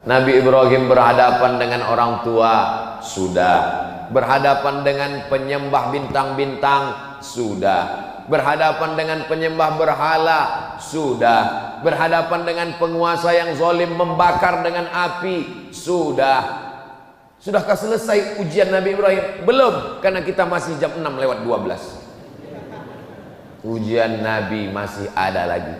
Nabi Ibrahim berhadapan dengan orang tua, sudah. Berhadapan dengan penyembah bintang-bintang, sudah. Berhadapan dengan penyembah berhala, sudah. Berhadapan dengan penguasa yang zalim membakar dengan api, sudah. Sudahkah selesai ujian Nabi Ibrahim? Belum, karena kita masih jam 6:12. Ujian Nabi masih ada lagi.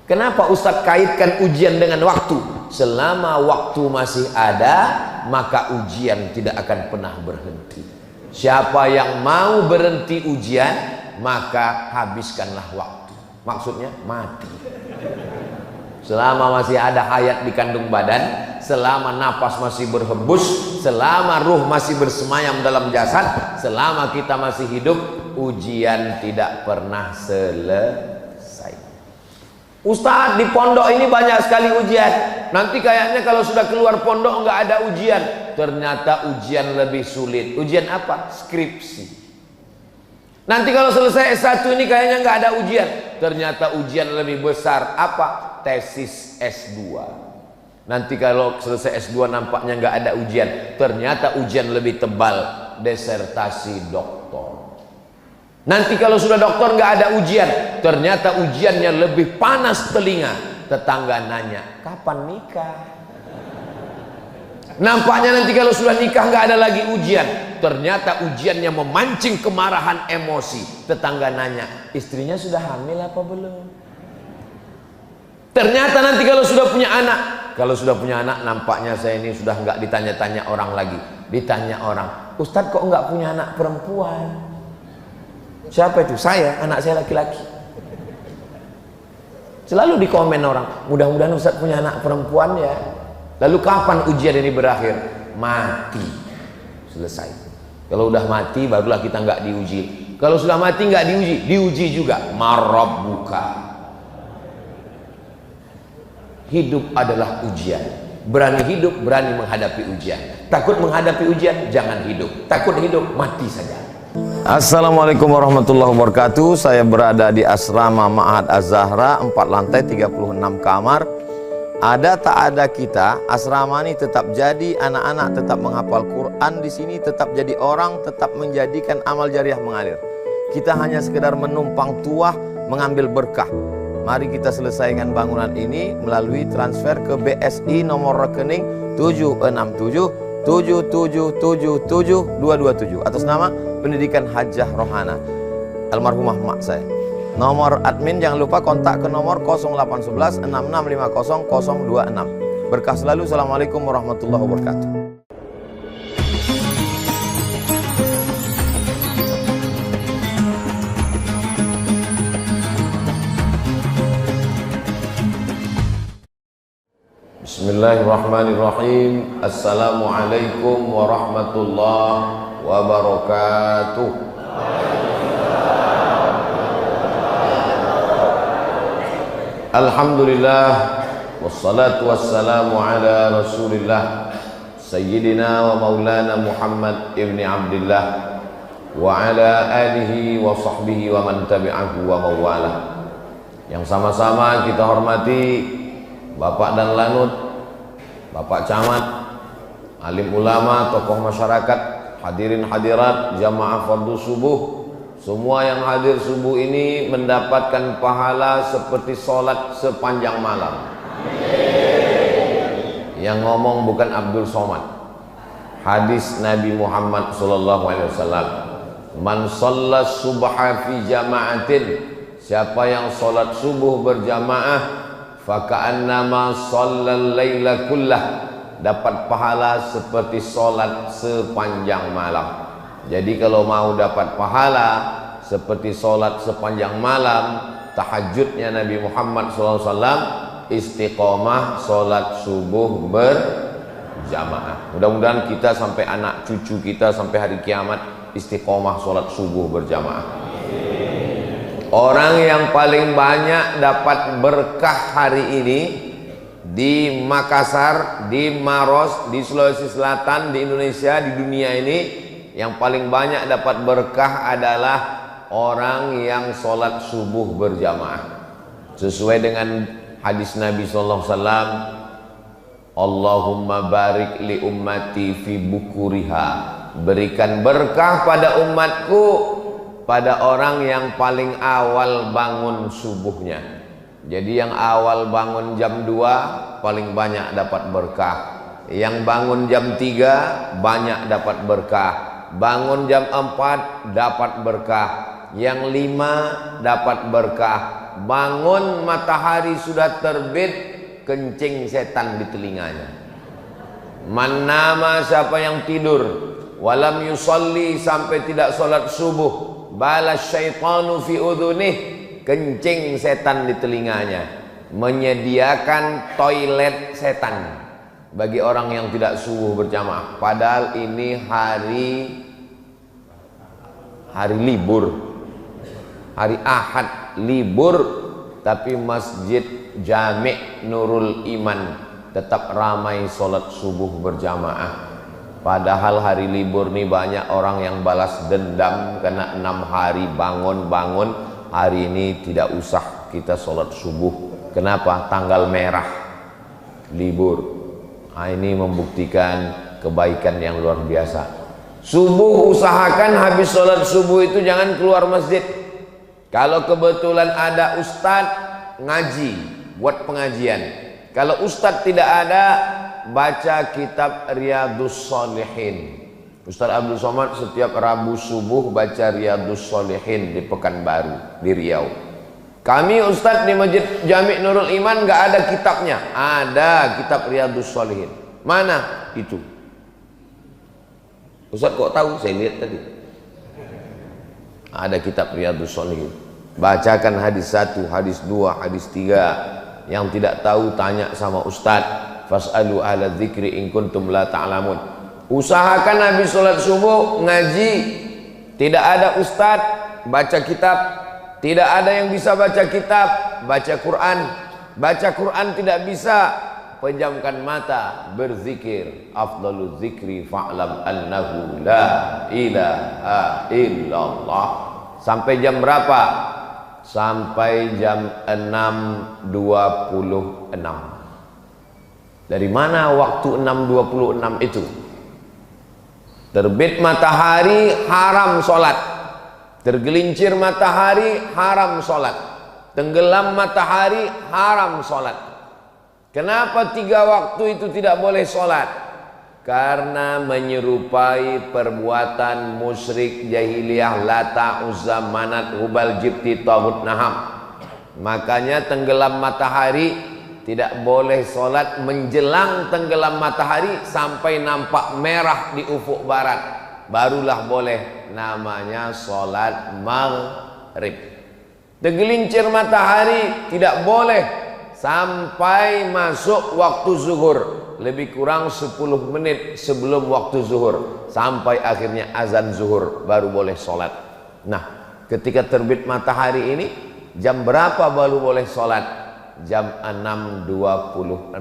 Kenapa Ustadz kaitkan ujian dengan waktu? Selama waktu masih ada, maka ujian tidak akan pernah berhenti. Siapa yang mau berhenti ujian, maka habiskanlah waktu. Maksudnya mati. Selama masih ada hayat di kandung badan, selama napas masih berhembus, selama ruh masih bersemayam dalam jasad, selama kita masih hidup, ujian tidak pernah selesai. Ustadz, di pondok ini banyak sekali ujian. Nanti kayaknya kalau sudah keluar pondok nggak ada ujian. Ternyata ujian lebih sulit. Ujian apa? Skripsi. Nanti kalau selesai S1 ini kayaknya nggak ada ujian. Ternyata ujian lebih besar. Apa? Tesis S2. Nanti kalau selesai S2 nampaknya nggak ada ujian. Ternyata ujian lebih tebal. Disertasi doktor. Nanti kalau sudah doktor nggak ada ujian, ternyata ujiannya lebih panas telinga. Tetangga nanya, kapan nikah? Nampaknya nanti kalau sudah nikah nggak ada lagi ujian, ternyata ujiannya memancing kemarahan emosi. Tetangga nanya, istrinya sudah hamil apa belum? Ternyata nanti kalau sudah punya anak, nampaknya saya ini sudah nggak ditanya-tanya orang lagi. Ditanya orang, Ustadz kok nggak punya anak perempuan? Siapa itu? Saya, anak saya laki-laki. Selalu di komen orang, mudah-mudahan Ustadz punya anak perempuan ya. Lalu kapan ujian ini berakhir? Mati. Selesai. Kalau udah mati barulah kita nggak diuji. Kalau sudah mati nggak diuji juga. Marabbuka. Hidup adalah ujian. Berani hidup, berani menghadapi ujian. Takut menghadapi ujian, jangan hidup. Takut hidup, mati saja. Assalamualaikum warahmatullahi wabarakatuh. Saya berada di asrama Ma'had Az-Zahra, 4 lantai 36 kamar. Ada tak ada kita, asrama ini tetap jadi, anak-anak tetap menghafal Quran di sini, tetap jadi orang, tetap menjadikan amal jariah mengalir. Kita hanya sekedar menumpang tuah, mengambil berkah. Mari kita selesaikan bangunan ini melalui transfer ke BSI nomor rekening 767 7777227 atas nama Pendidikan Hajah Rohana, almarhumah mak saya. Nomor admin jangan lupa kontak ke nomor 0811 6650 026. Berkah selalu. Assalamualaikum warahmatullahi wabarakatuh. Bismillahirrahmanirrahim. Assalamualaikum warahmatullahi wabarakatuh. Alhamdulillah, wassalatu wassalamu ala rasulillah Sayyidina wa maulana Muhammad ibni Abdillah wa ala alihi wa sahbihi wa man tabi'ahu wa mawalah. Yang sama-sama kita hormati Bapak dan Lanut, Bapak Camat, alim ulama, tokoh masyarakat, hadirin hadirat, jamaah fardu subuh. Semua yang hadir subuh ini mendapatkan pahala seperti sholat sepanjang malam. Yang ngomong bukan Abdul Somad. Hadis Nabi Muhammad SAW. Man shalla subha fi jama'atin. Siapa yang sholat subuh berjamaah, faka'annama shallal laila kullah, dapat pahala seperti sholat sepanjang malam. Jadi kalau mau dapat pahala seperti sholat sepanjang malam, tahajudnya Nabi Muhammad SAW, istiqomah sholat subuh berjamaah. Mudah-mudahan kita sampai anak cucu kita sampai hari kiamat istiqomah sholat subuh berjamaah. Orang yang paling banyak dapat berkah hari ini di Makassar, di Maros, di Sulawesi Selatan, di Indonesia, di dunia ini, yang paling banyak dapat berkah adalah orang yang sholat subuh berjamaah. Sesuai dengan hadis Nabi SAW, Allahumma barik li ummati fi bukuriha, berikan berkah pada umatku pada orang yang paling awal bangun subuhnya. Jadi yang awal bangun jam 2 paling banyak dapat berkah, yang bangun jam 3 banyak dapat berkah, bangun jam 4 dapat berkah, yang 5 dapat berkah. Bangun matahari sudah terbit, kencing setan di telinganya. Man nama, siapa yang tidur, walam yusalli, sampai tidak sholat subuh, balas syaitanu fi udhunih, kencing setan di telinganya. Menyediakan toilet setan bagi orang yang tidak subuh berjamaah. Padahal ini hari libur, hari Ahad libur, tapi masjid Jami' Nurul Iman tetap ramai sholat subuh berjamaah. Padahal hari libur nih banyak orang yang balas dendam karena 6 hari bangun-bangun, hari ini tidak usah kita sholat subuh. Kenapa? Tanggal merah libur. Nah, ini membuktikan kebaikan yang luar biasa. Subuh usahakan habis sholat subuh itu jangan keluar masjid. Kalau kebetulan ada ustadz ngaji, buat pengajian. Kalau ustadz tidak ada, baca kitab Riyadhus Shalihin. Ustadz Abdul Somad setiap Rabu subuh baca Riyadhus Shalihin di Pekanbaru, di Riau. Kami ustadz di Masjid Jami' Nurul Iman nggak ada kitabnya. Ada kitab Riyadhus Shalihin. Mana itu? Ustadz kok tahu? Saya lihat tadi. Ada kitab Riyadhus Shalihin. Bacakan hadis 1, hadis 2, hadis 3. Yang tidak tahu tanya sama ustadz. Fas'alu ahla dzikri in kuntum la ta'lamun. Usahakan habis sholat subuh ngaji. Tidak ada ustadz, baca kitab. Tidak ada yang bisa baca kitab, baca Quran. Baca Quran tidak bisa, pejamkan mata, berzikir. Afdalul zikri fa'lam annahu la ilaha illallah. Sampai jam berapa? Sampai jam 6.26. Dari mana waktu 6.26 itu? Terbit matahari haram sholat, tergelincir matahari haram sholat, tenggelam matahari haram sholat. Kenapa 3 waktu itu tidak boleh sholat? Karena menyerupai perbuatan musyrik jahiliyah Lata, Uzza, Manat, Hubal, Jibti, Taghut, Naham. Makanya tenggelam matahari tidak boleh sholat menjelang tenggelam matahari sampai nampak merah di ufuk barat, barulah boleh, namanya sholat maghrib. Tergelincir matahari tidak boleh sampai masuk waktu zuhur, lebih kurang 10 menit sebelum waktu zuhur, sampai akhirnya azan zuhur baru boleh sholat. Nah, ketika terbit matahari ini jam berapa baru boleh sholat? Jam 6.26.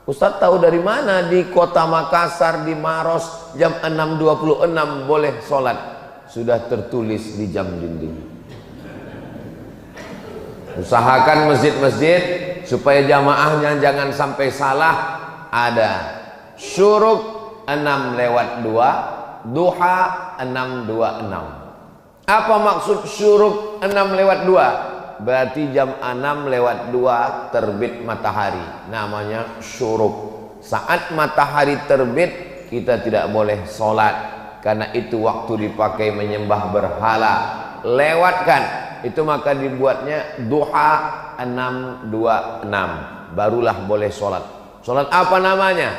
Ustadz tahu dari mana di kota Makassar, di Maros jam 6.26 boleh sholat? Sudah tertulis di jam dinding. Usahakan masjid-masjid supaya jamaahnya jangan sampai salah. Ada syuruk 6:02, duha 6:26. Apa maksud syuruk 6:02? Berarti jam 6:02 terbit matahari, namanya syuruk. Saat matahari terbit kita tidak boleh sholat, karena itu waktu dipakai menyembah berhala. Lewatkan itu, maka dibuatnya duha 6:26, barulah boleh sholat. Sholat apa namanya?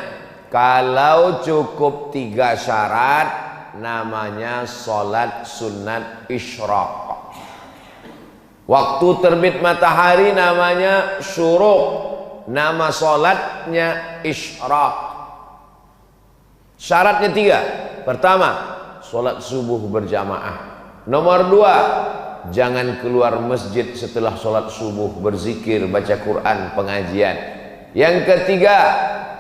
Kalau cukup 3 syarat, namanya sholat sunat isyraq. Waktu terbit matahari namanya syuruk, nama sholatnya isyraq. Syaratnya 3. Pertama, sholat subuh berjamaah. Nomor 2, jangan keluar masjid setelah sholat subuh, berzikir, baca Quran, pengajian. Yang ketiga,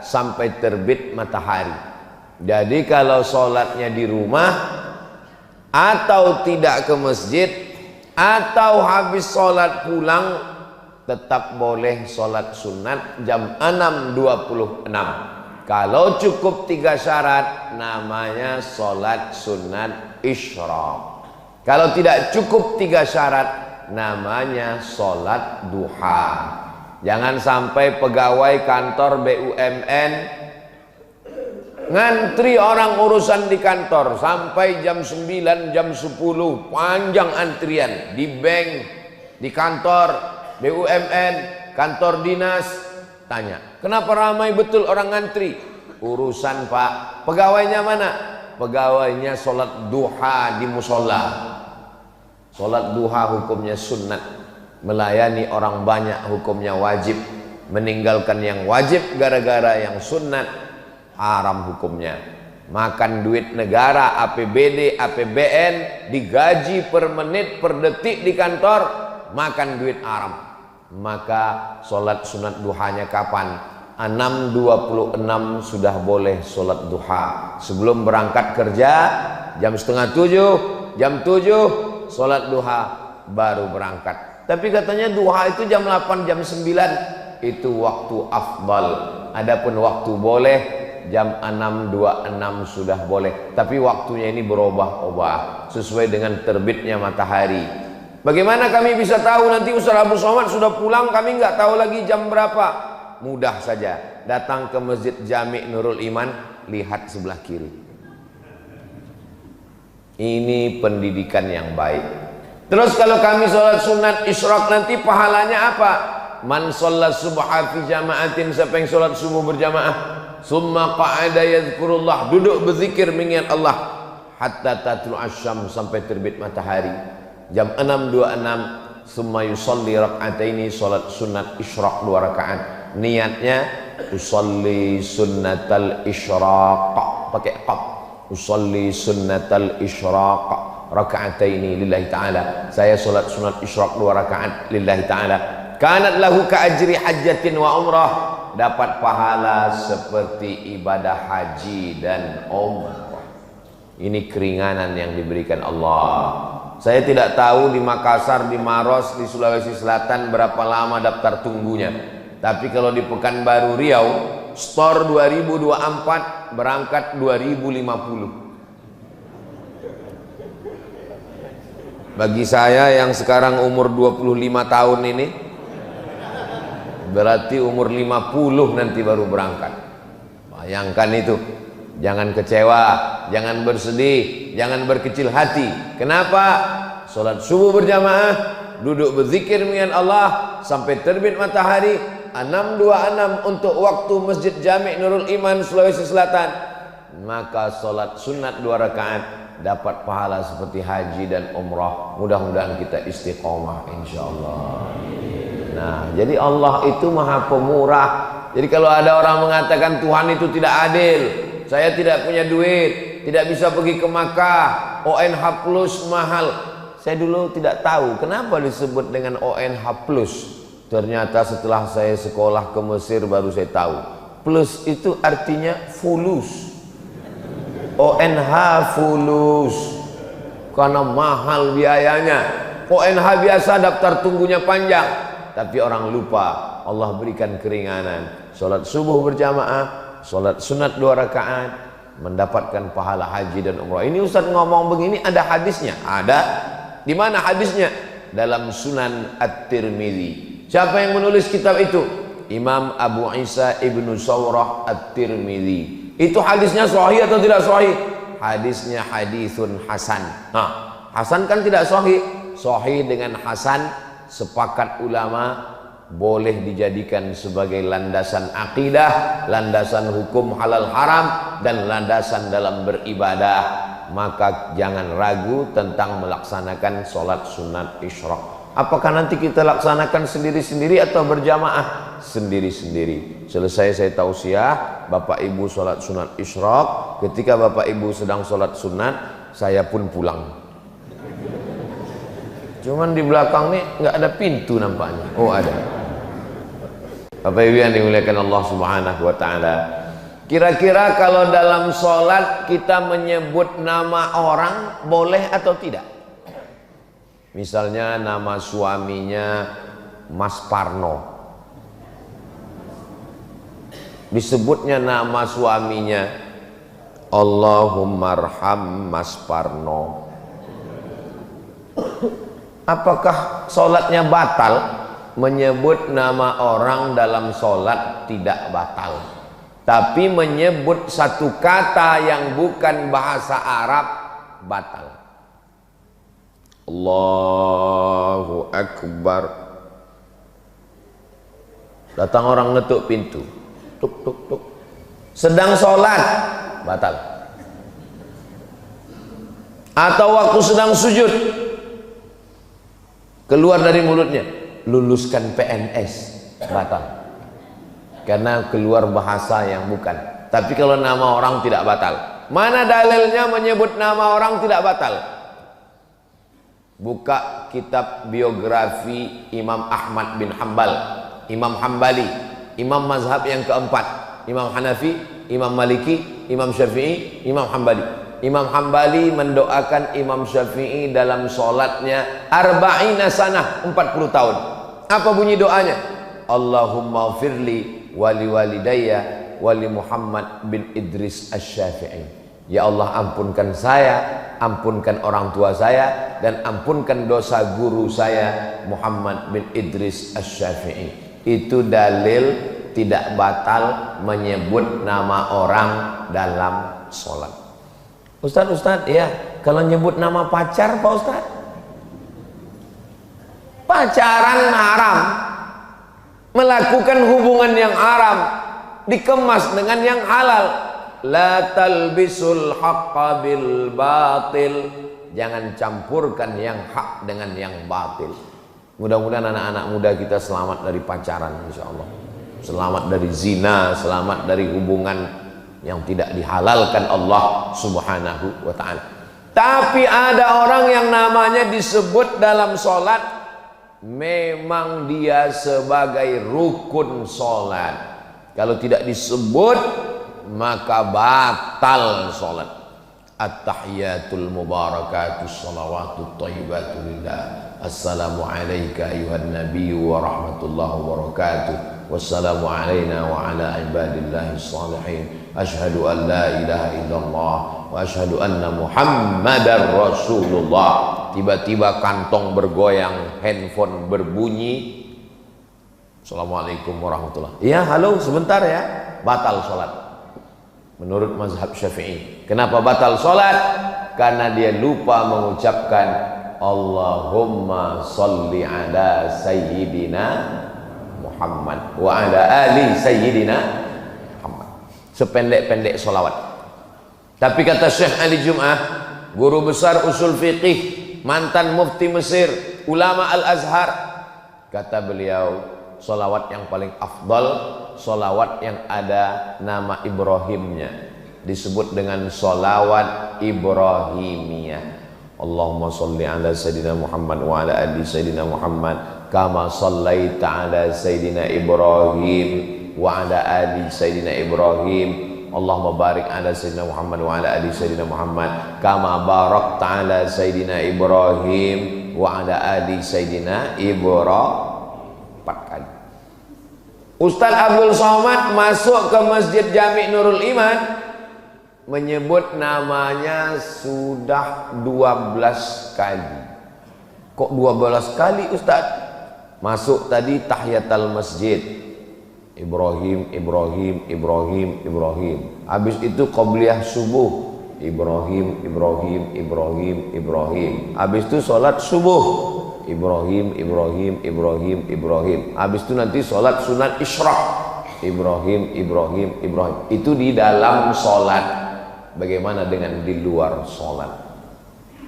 sampai terbit matahari. Jadi kalau sholatnya di rumah, atau tidak ke masjid, atau habis sholat pulang, tetap boleh sholat sunat jam 6.26. Kalau cukup 3 syarat, namanya sholat sunat isyraq. Kalau tidak cukup 3 syarat, namanya sholat duha. Jangan sampai pegawai kantor BUMN ngantri orang urusan di kantor sampai jam 9, jam 10, panjang antrian di bank, di kantor BUMN, kantor dinas. Tanya, kenapa ramai betul orang ngantri? Urusan Pak. Pegawainya mana? Pegawainya sholat duha di musola. Sholat duha hukumnya sunnat. Melayani orang banyak hukumnya wajib. Meninggalkan yang wajib gara-gara yang sunnat haram hukumnya. Makan duit negara, APBD, APBN, digaji per menit, per detik di kantor, makan duit haram. Maka sholat sunat duhanya kapan? 6.26 sudah boleh sholat duha. Sebelum berangkat kerja jam setengah 7, jam 7 sholat duha baru berangkat. Tapi katanya duha itu jam 8, jam 9 itu waktu afdal. Adapun waktu boleh jam 6.26 sudah boleh. Tapi waktunya ini berubah-ubah sesuai dengan terbitnya matahari. Bagaimana kami bisa tahu nanti Ustaz Abu Somad sudah pulang, kami nggak tahu lagi jam berapa? Mudah saja, datang ke Masjid Jami' Nurul Iman, lihat sebelah kiri. Ini pendidikan yang baik. Terus kalau kami sholat sunat isyraq nanti pahalanya apa? Man sholat subha fi jama'atin, siapa yang sholat subuh berjamaah, summa qa'ada yadhkurullah, duduk berzikir mengingat Allah, hatta tatlu asyam, sampai terbit matahari. Jam 6.26 summa yusalli rak'ataini, sholat sunat isyraq 2 rakaat. Niatnya usalli sunnatal isyraq, pakai qaf, usalli sunnatal isyraq rak'ataini lillahi ta'ala. Saya sholat sunat isyraq 2 rakaat lillahi ta'ala. Kanat lahu ka ajri hajjatin wa umrah, dapat pahala seperti ibadah haji dan umrah. Ini keringanan yang diberikan Allah. Saya tidak tahu di Makassar, di Maros, di Sulawesi Selatan berapa lama daftar tunggunya. Tapi kalau di Pekanbaru Riau, store 2024, berangkat 2050. Bagi saya yang sekarang umur 25 tahun ini, berarti umur 50 nanti baru berangkat. Bayangkan itu. Jangan kecewa, jangan bersedih, jangan berkecil hati. Kenapa? Sholat subuh berjamaah, duduk berzikir mengingat Allah sampai terbit matahari. 6.26 untuk waktu Masjid Jami' Nurul Iman Sulawesi Selatan. Maka sholat sunat 2 rakaat dapat pahala seperti haji dan umrah. Mudah-mudahan kita istiqomah insyaallah. Nah, jadi Allah itu maha pemurah. Jadi kalau ada orang mengatakan Tuhan itu tidak adil, saya tidak punya duit, tidak bisa pergi ke Makkah, ONH plus mahal. Saya dulu tidak tahu kenapa disebut dengan ONH plus. Ternyata setelah saya sekolah ke Mesir baru saya tahu. Plus itu artinya fulus. ONH fulus. Karena mahal biayanya. ONH biasa daftar tunggunya panjang. Tapi orang lupa Allah berikan keringanan. Sholat subuh berjamaah, sholat sunat 2 rakaat, mendapatkan pahala haji dan umrah. Ini Ustaz ngomong begini ada hadisnya? Ada. Di mana hadisnya? Dalam Sunan At-Tirmidzi. Siapa yang menulis kitab itu? Imam Abu Isa Ibnu Sawrah At-Tirmidzi. Itu hadisnya sahih atau tidak sahih? Hadisnya hadisun hasan. Nah, hasan kan tidak sahih. Sahih dengan hasan sepakat ulama boleh dijadikan sebagai landasan akidah, landasan hukum halal haram, dan landasan dalam beribadah. Maka jangan ragu tentang melaksanakan sholat sunat isyraq. Apakah nanti kita laksanakan sendiri-sendiri atau berjamaah? Sendiri-sendiri. Selesai saya tausiah, Bapak Ibu sholat sunat isyraq. Ketika Bapak Ibu sedang sholat sunat, saya pun pulang. Cuman di belakang nih nggak ada pintu nampaknya. Oh ada. Bapak Ibu yang dimuliakan Allah Subhanahu wa taala. Kira-kira kalau dalam sholat kita menyebut nama orang boleh atau tidak? Misalnya nama suaminya Mas Parno. Disebutnya nama suaminya, Allahumma arham Mas Parno. Apakah sholatnya batal? Menyebut nama orang dalam sholat tidak batal, tapi menyebut satu kata yang bukan bahasa Arab batal. Allahu Akbar. Datang orang ngetuk pintu, tuk tuk tuk, sedang sholat, batal. Atau waktu sedang sujud, keluar dari mulutnya, luluskan PNS, batal. Karena keluar bahasa yang bukan. Tapi kalau nama orang tidak batal. Mana dalilnya menyebut nama orang tidak batal? Buka kitab biografi Imam Ahmad bin Hanbal, Imam Hambali, Imam mazhab yang keempat, Imam Hanafi, Imam Maliki, Imam Syafi'i, Imam Hambali. Imam Hambali mendoakan Imam Syafi'i dalam sholatnya arba'ina sanah, 40 tahun. Apa bunyi doanya? Allahumma firli wali walidayya wali Muhammad bin Idris Asy-Syafi'i. Ya Allah, ampunkan saya, ampunkan orang tua saya, dan ampunkan dosa guru saya Muhammad bin Idris Asy-Syafi'i. Itu dalil tidak batal menyebut nama orang dalam sholat. Ustaz, ya, kalau nyebut nama pacar Pak Ustaz, pacaran haram, melakukan hubungan yang haram, dikemas dengan yang halal. La talbisul haqqa bil batil. Jangan campurkan yang hak dengan yang batil. Mudah-mudahan anak-anak muda kita selamat dari pacaran, insyaallah. Selamat dari zina, selamat dari hubungan yang tidak dihalalkan Allah Subhanahu wa ta'ala. Tapi ada orang yang namanya disebut dalam sholat, memang dia sebagai rukun sholat. Kalau tidak disebut, maka batal sholat. At-tahiyatul mubarakatus salawatut thayyibatu lillah. Assalamu alayka ayuhan nabiyyu wa rahmatullahi wa barakatuh. Wassalamu alayna wa ala ibadillahi salihin. Ashhadu an la ilaha illallah wa ashhadu anna Muhammadar Rasulullah. Tiba-tiba kantong bergoyang, handphone berbunyi. Assalamualaikum warahmatullahi. Ya, halo, sebentar ya. Batal sholat menurut mazhab Syafi'i. Kenapa batal sholat? Karena dia lupa mengucapkan Allahumma salli ala sayyidina Muhammad wa ala ali sayyidina Muhammad. Sependek-pendek sholawat. Tapi kata Syekh Ali Jum'ah, guru besar usul fiqih, mantan mufti Mesir, ulama Al-Azhar, kata beliau, sholawat yang paling afdal, sholawat yang ada nama Ibrahimnya, disebut dengan sholawat Ibrahimiyah. Allahumma salli ala sayyidina Muhammad wa ala ali sayyidina Muhammad kama sallaita ala sayyidina Ibrahim wa ala ali sayyidina Ibrahim. Allahumma barik ala sayyidina Muhammad wa ala ali sayyidina Muhammad kama barakta ala sayyidina Ibrahim wa ala ali sayyidina Ibrahim. 4 kali. Ustaz Abdul Somad masuk ke Masjid Jami' Nurul Iman, menyebut namanya sudah 12 kali. Kok 12 kali Ustaz? Masuk tadi tahiyatul masjid, Ibrahim, Ibrahim, Ibrahim, Ibrahim. Habis itu qabliyah subuh, Ibrahim, Ibrahim, Ibrahim, Ibrahim. Habis itu sholat subuh, Ibrahim, Ibrahim, Ibrahim, Ibrahim. Habis itu nanti sholat sunat isyraq, Ibrahim, Ibrahim, Ibrahim. Itu di dalam sholat. Bagaimana dengan di luar sholat?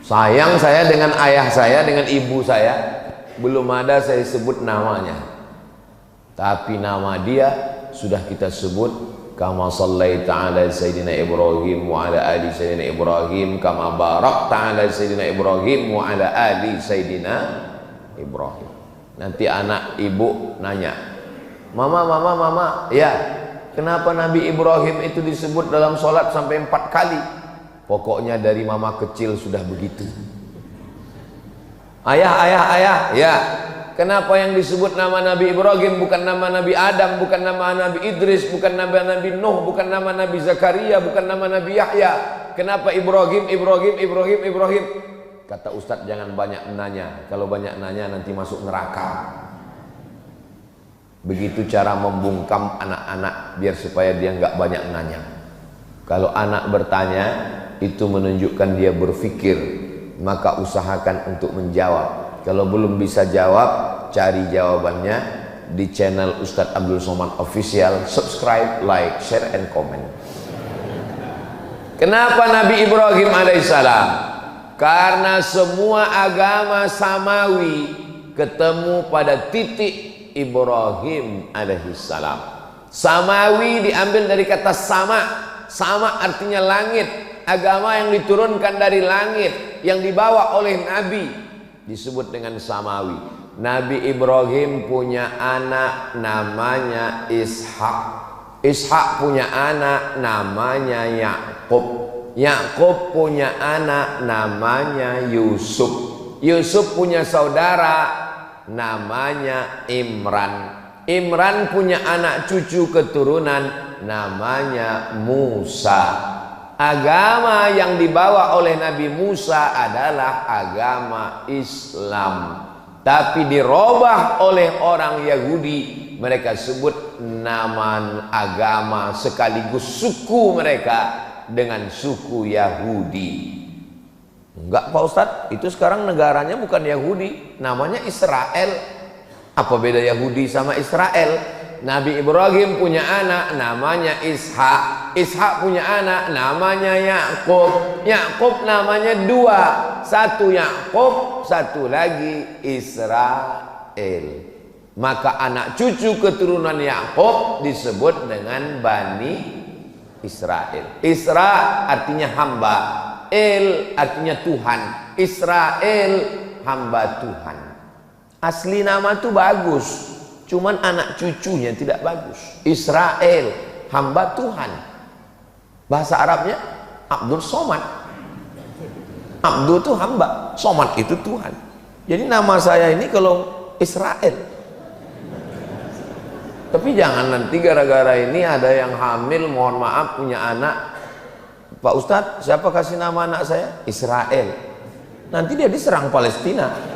Sayang saya dengan ayah saya, dengan ibu saya, belum ada saya sebut namanya. Tapi nama dia sudah kita sebut. Kama sallaita ala sayyidina Ibrahim wa ala ali sayyidina Ibrahim kama barakta ala sayyidina Ibrahim wa ala ali sayyidina Ibrahim. Nanti anak ibu nanya, Mama, ya, kenapa Nabi Ibrahim itu disebut dalam sholat sampai 4 kali? Pokoknya dari mama kecil sudah begitu. Ayah, ya, Kenapa yang disebut nama Nabi Ibrahim bukan nama Nabi Adam, bukan nama Nabi Idris, bukan nama Nabi Nuh, bukan nama Nabi Zakaria, bukan nama Nabi Yahya? Kenapa Ibrahim? Kata Ustadz, jangan banyak nanya. Kalau banyak nanya nanti masuk neraka. Begitu cara membungkam anak-anak biar supaya dia nggak banyak nanya. Kalau anak bertanya, itu menunjukkan dia berpikir, maka usahakan untuk menjawab. Kalau belum bisa jawab, cari jawabannya di channel Ustadz Abdul Somad Official. Subscribe, like, share, and comment. Kenapa Nabi Ibrahim alaihissalam? Karena semua agama samawi ketemu pada titik Ibrahim alaihissalam. Samawi diambil dari kata sama. Sama artinya langit. Agama yang diturunkan dari langit, yang dibawa oleh Nabi, disebut dengan samawi. Nabi Ibrahim punya anak namanya Ishak. Ishak punya anak namanya Yakub. Yakub punya anak namanya Yusuf. Yusuf punya saudara namanya Imran. Imran punya anak cucu keturunan namanya Musa. Agama yang dibawa oleh Nabi Musa adalah agama Islam, tapi dirubah oleh orang Yahudi. Mereka sebut nama agama sekaligus suku mereka dengan suku Yahudi. Enggak Pak Ustadz, itu sekarang negaranya bukan Yahudi, namanya Israel. Apa beda Yahudi sama Israel? Nabi Ibrahim punya anak namanya Ishak. Ishak punya anak namanya Yakub. Yakub namanya dua, satu Yakub, satu lagi Israel. Maka anak cucu keturunan Yakub disebut dengan Bani Israel. Isra artinya hamba, El artinya Tuhan. Israel hamba Tuhan. Asli nama itu bagus, cuman anak cucunya tidak bagus. Israel, hamba Tuhan. Bahasa Arabnya Abdul Somad. Abdul itu hamba, Somad itu Tuhan. Jadi nama saya ini kalau Israel. Tapi jangan nanti gara-gara ini ada yang hamil, mohon maaf, punya anak. Pak Ustadz, siapa kasih nama anak saya? Israel. Nanti dia diserang Palestina.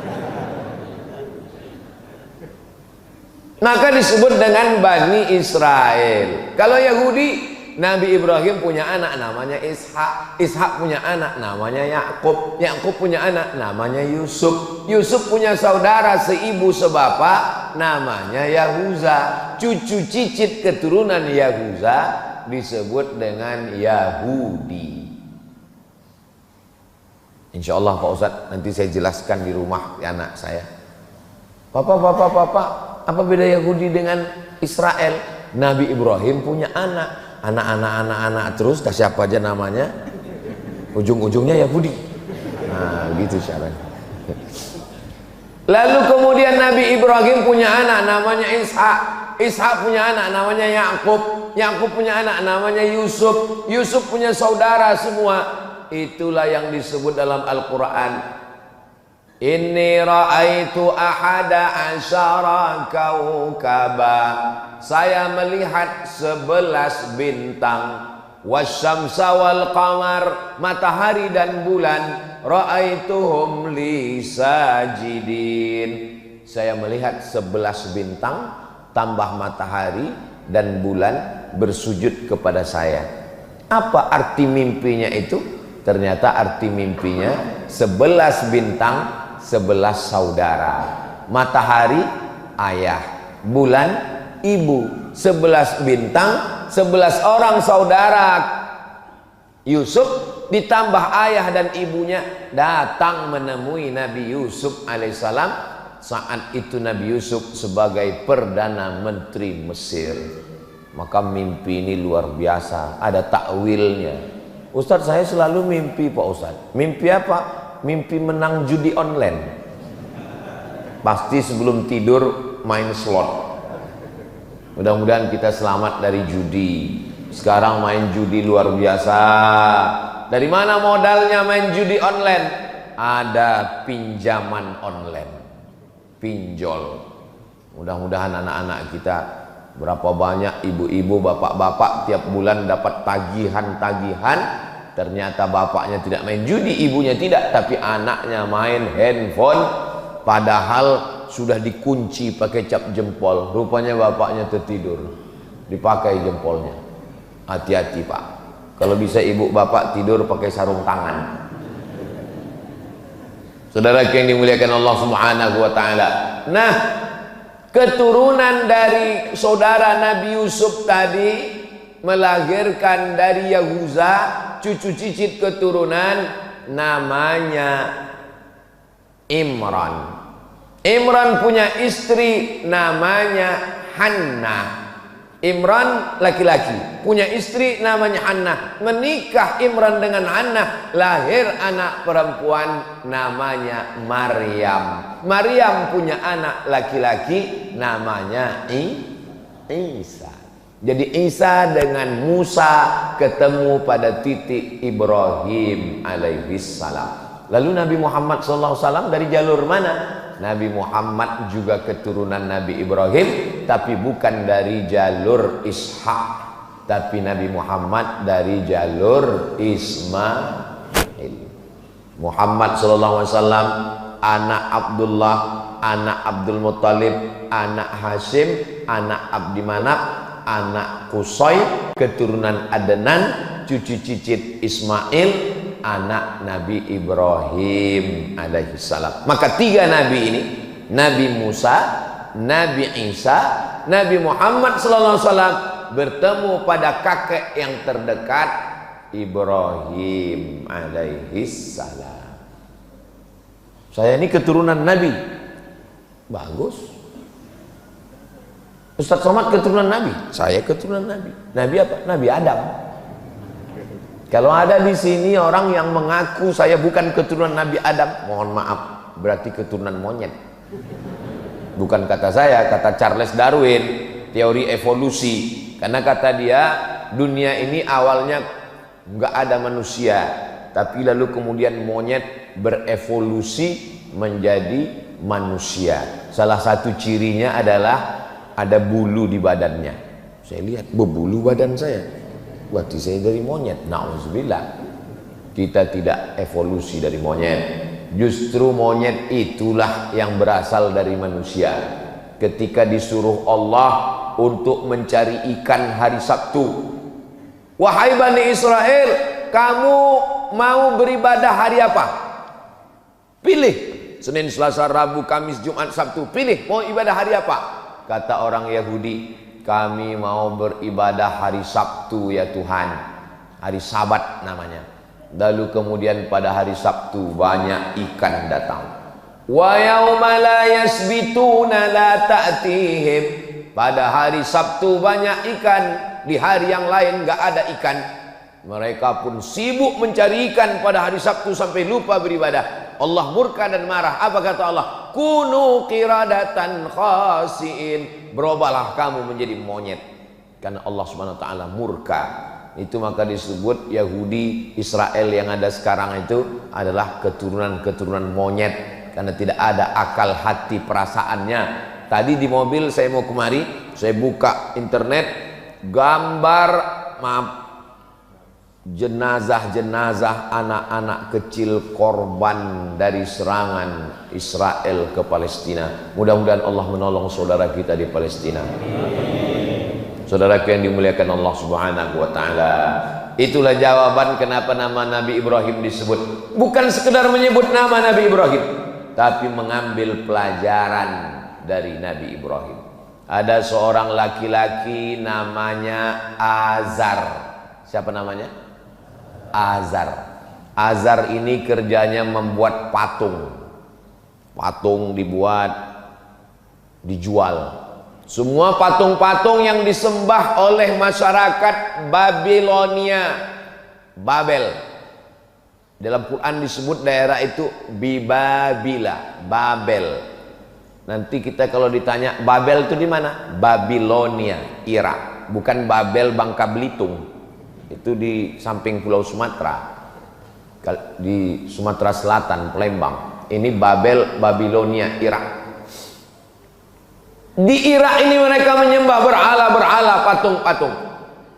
Maka disebut dengan Bani Israel. Kalau Yahudi, Nabi Ibrahim punya anak namanya Ishak. Ishak punya anak namanya Yakub. Yakub punya anak namanya Yusuf. Yusuf punya saudara seibu sebapak namanya Yahuza. Cucu cicit keturunan Yahuza disebut dengan Yahudi. Insya Allah Pak Ustadz, nanti saya jelaskan di rumah anak saya. Papa, apa beda Yahudi dengan Israel? Nabi Ibrahim punya anak terus, kasih apa aja namanya, ujung-ujungnya Yahudi. Nah gitu caranya. Lalu kemudian Nabi Ibrahim punya anak namanya Ishak. Ishak punya anak namanya Yakub. Yakub punya anak namanya Yusuf. Yusuf punya saudara semua. Itulah yang disebut dalam Al-Quran, Inni ra'aitu ahada asyara kaukaba. Saya melihat 11 bintang. Wasyamsa wal qamar, matahari dan bulan. Ra'aituhum li sajidin. Saya melihat 11 bintang tambah matahari dan bulan bersujud kepada saya. Apa arti mimpinya itu? Ternyata arti mimpinya 11 bintang, 11 saudara. Matahari ayah, bulan ibu. 11 bintang, 11 orang saudara Yusuf, ditambah ayah dan ibunya datang menemui Nabi Yusuf alaihissalam. Saat itu Nabi Yusuf sebagai Perdana Menteri Mesir. Maka mimpi ini luar biasa, ada takwilnya. Ustadz, saya selalu mimpi Pak Ustadz. Mimpi apa? Mimpi menang judi online. Pasti sebelum tidur main slot. Mudah-mudahan kita selamat dari judi. Sekarang main judi luar biasa. Dari mana modalnya main judi online? Ada pinjaman online. pinjol. Mudah-mudahan anak-anak kita, berapa banyak ibu-ibu, bapak-bapak tiap bulan dapat tagihan-tagihan, ternyata bapaknya tidak main judi, ibunya tidak, tapi anaknya main handphone, padahal sudah dikunci pakai cap jempol. Rupanya bapaknya tertidur, dipakai jempolnya. Hati-hati Pak, kalau bisa ibu bapak tidur pakai sarung tangan. Saudara yang dimuliakan Allah Subhanahu wa taala. Nah, keturunan dari saudara Nabi Yusuf tadi melahirkan dari Yahuza cucu cicit keturunan namanya Imran. Imran punya istri namanya Hannah. Imran laki-laki punya istri namanya Hannah. Menikah Imran dengan Hannah, lahir anak perempuan namanya Maryam. Maryam punya anak laki-laki namanya Isa. Jadi Isa dengan Musa ketemu pada titik Ibrahim alaihissalam. Lalu Nabi Muhammad SAW dari jalur mana? Nabi Muhammad juga keturunan Nabi Ibrahim, tapi bukan dari jalur Ishak, tapi Nabi Muhammad dari jalur Ismail. Muhammad SAW anak Abdullah, anak Abdul Muttalib, anak Hashim, anak Abdi Manaf, anak Qusay, keturunan Adnan, cucu cicit Ismail, anak Nabi Ibrahim alaihissalam. Maka tiga nabi ini, Nabi Musa, Nabi Isa, Nabi Muhammad sallallahu alaihi wasallam bertemu pada kakek yang terdekat, Ibrahim alaihissalam. Saya ini keturunan Nabi. Bagus. Ustaz Somad keturunan Nabi. Saya keturunan Nabi. Nabi apa? Nabi Adam. Kalau ada di sini orang yang mengaku saya bukan keturunan Nabi Adam, mohon maaf, berarti keturunan monyet. Bukan kata saya, kata Charles Darwin, teori evolusi. Karena kata dia, dunia ini awalnya nggak ada manusia, tapi lalu kemudian monyet berevolusi menjadi manusia. Salah satu cirinya adalah ada bulu di badannya. Saya lihat berbulu badan saya. Berarti saya dari monyet. Na'udzubillah. Kita tidak evolusi dari monyet. Justru monyet itulah yang berasal dari manusia. Ketika disuruh Allah untuk mencari ikan hari Sabtu, wahai Bani Israel, kamu mau beribadah hari apa? Pilih. Senin, Selasa, Rabu, Kamis, Jumat, Sabtu. Pilih mau ibadah hari apa? Kata orang Yahudi, kami mau beribadah hari Sabtu ya Tuhan. Hari Sabat namanya. Lalu kemudian pada hari Sabtu banyak ikan datang. Wa yauma la yasbituna la ta'tihim. Pada hari Sabtu banyak ikan, di hari yang lain enggak ada ikan. Mereka pun sibuk mencari ikan pada hari Sabtu sampai lupa beribadah. Allah murka dan marah. Apa kata Allah? Kunu qiradatan khasiin. Berubahlah kamu menjadi monyet. Karena Allah Subhanahu wa taala murka. Itu maka disebut Yahudi Israel yang ada sekarang itu adalah keturunan-keturunan monyet, karena tidak ada akal hati perasaannya. Tadi di mobil saya mau kemari, saya buka internet, gambar jenazah-jenazah anak-anak kecil korban dari serangan Israel ke Palestina. Mudah-mudahan Allah menolong saudara kita di Palestina. Saudara yang dimuliakan Allah Subhanahu wa taala. Itulah jawaban kenapa nama Nabi Ibrahim disebut. Bukan sekedar menyebut nama Nabi Ibrahim, tapi mengambil pelajaran dari Nabi Ibrahim. Ada seorang laki-laki namanya Azar. Siapa namanya? Azar. Azar ini kerjanya membuat patung. Patung dibuat, dijual. Semua patung-patung yang disembah oleh masyarakat Babilonia, Babel. Dalam Quran disebut daerah itu Bibabila, Babel. Nanti kita kalau ditanya Babel itu di mana? Babilonia, Irak. Bukan Babel Bangka Belitung. Itu di samping Pulau Sumatera, di Sumatera Selatan, Palembang. Ini Babel, Babilonia, Irak. Di Irak ini mereka menyembah berhala, patung-patung.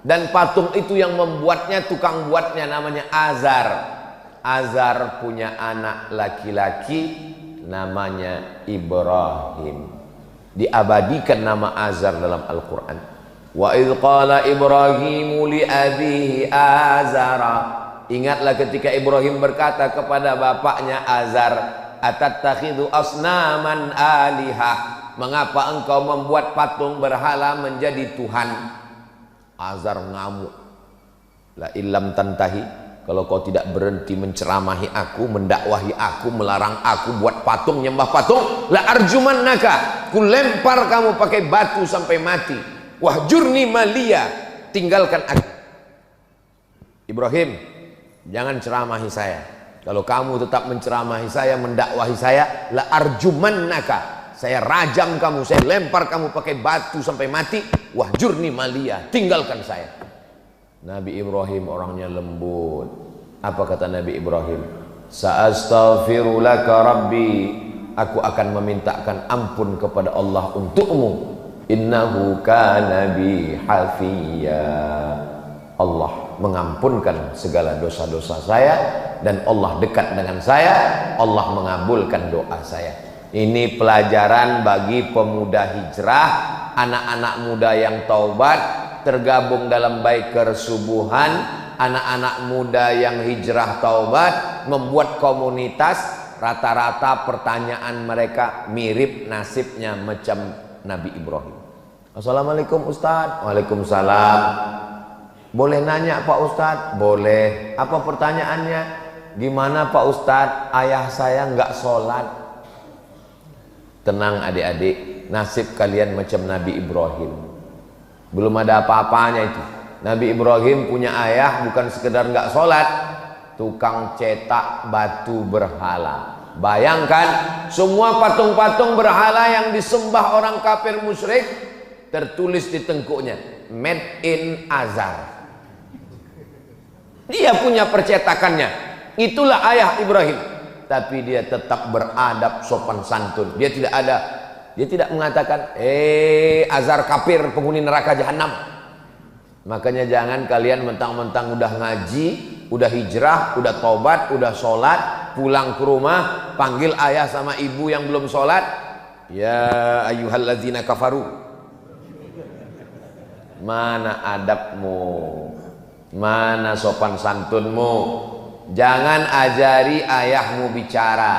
Dan patung itu yang membuatnya, tukang buatnya namanya Azar. Azar punya anak laki-laki namanya Ibrahim. Diabadikan nama Azar dalam Al-Quran. Wa idh qala Ibrahimu li abihi Azara. Ingatlah ketika Ibrahim berkata kepada bapaknya Azar, atattakhidhu asnaman alihah. Mengapa engkau membuat patung berhala menjadi Tuhan? Azar ngamuk. La illam tantahi, kalau kau tidak berhenti menceramahi aku, mendakwahi aku, melarang aku buat patung, nyembah patung, la arjumannaka, ku lempar kamu pakai batu sampai mati. Wahjurni maliya, tinggalkan aku. Ibrahim, jangan ceramahi saya. Kalau kamu tetap menceramahi saya, mendakwahi saya, la arjumannaka, saya rajam kamu, saya lempar kamu pakai batu sampai mati. Wahjurni maliya, tinggalkan saya. Nabi Ibrahim orangnya lembut. Apa kata Nabi Ibrahim? Sa'astaghfiru laka rabbi, aku akan memintakan ampun kepada Allah untukmu. Innahu kana bi hafiya. Allah mengampunkan segala dosa-dosa saya, dan Allah dekat dengan saya. Allah mengabulkan doa saya. Ini pelajaran bagi pemuda hijrah, anak-anak muda yang taubat, tergabung dalam baik kesubuhan, anak-anak muda yang hijrah taubat, membuat komunitas. Rata-rata pertanyaan mereka mirip nasibnya macam Nabi Ibrahim. Assalamualaikum Ustadz. Waalaikumsalam. Boleh nanya Pak Ustadz? Boleh. Apa pertanyaannya? Gimana Pak Ustadz, ayah saya nggak sholat? Tenang adik-adik, nasib kalian macam Nabi Ibrahim. Belum ada apa-apanya itu. Nabi Ibrahim punya ayah bukan sekedar nggak sholat, tukang cetak batu berhala. Bayangkan, semua patung-patung berhala yang disembah orang kafir musyrik, tertulis di tengkuknya, made in Azar. Dia punya percetakannya. Itulah ayah Ibrahim. Tapi dia tetap beradab, sopan santun. Dia tidak mengatakan Azar kafir, penghuni neraka jahanam. Makanya jangan kalian mentang-mentang udah ngaji, udah hijrah, udah tobat, udah sholat, pulang ke rumah panggil ayah sama ibu yang belum sholat, ya ayyuhalladzina kafaru. Mana adabmu? Mana sopan santunmu? Jangan ajari ayahmu bicara,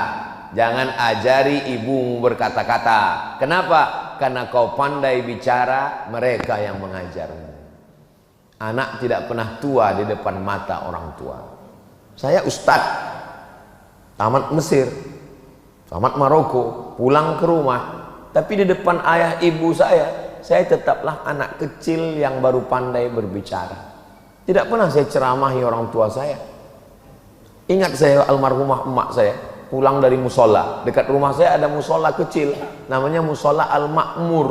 jangan ajari ibumu berkata-kata. Kenapa? Karena kau pandai bicara, mereka yang mengajarmu. Anak tidak pernah tua di depan mata orang tua. Saya ustadz, tamat Mesir, tamat Maroko, pulang ke rumah, tapi di depan ayah ibu saya tetaplah anak kecil yang baru pandai berbicara. Tidak pernah saya ceramahi orang tua saya. Ingat saya almarhumah emak saya pulang dari musola. Dekat rumah saya ada musola kecil, namanya musola Al-Makmur.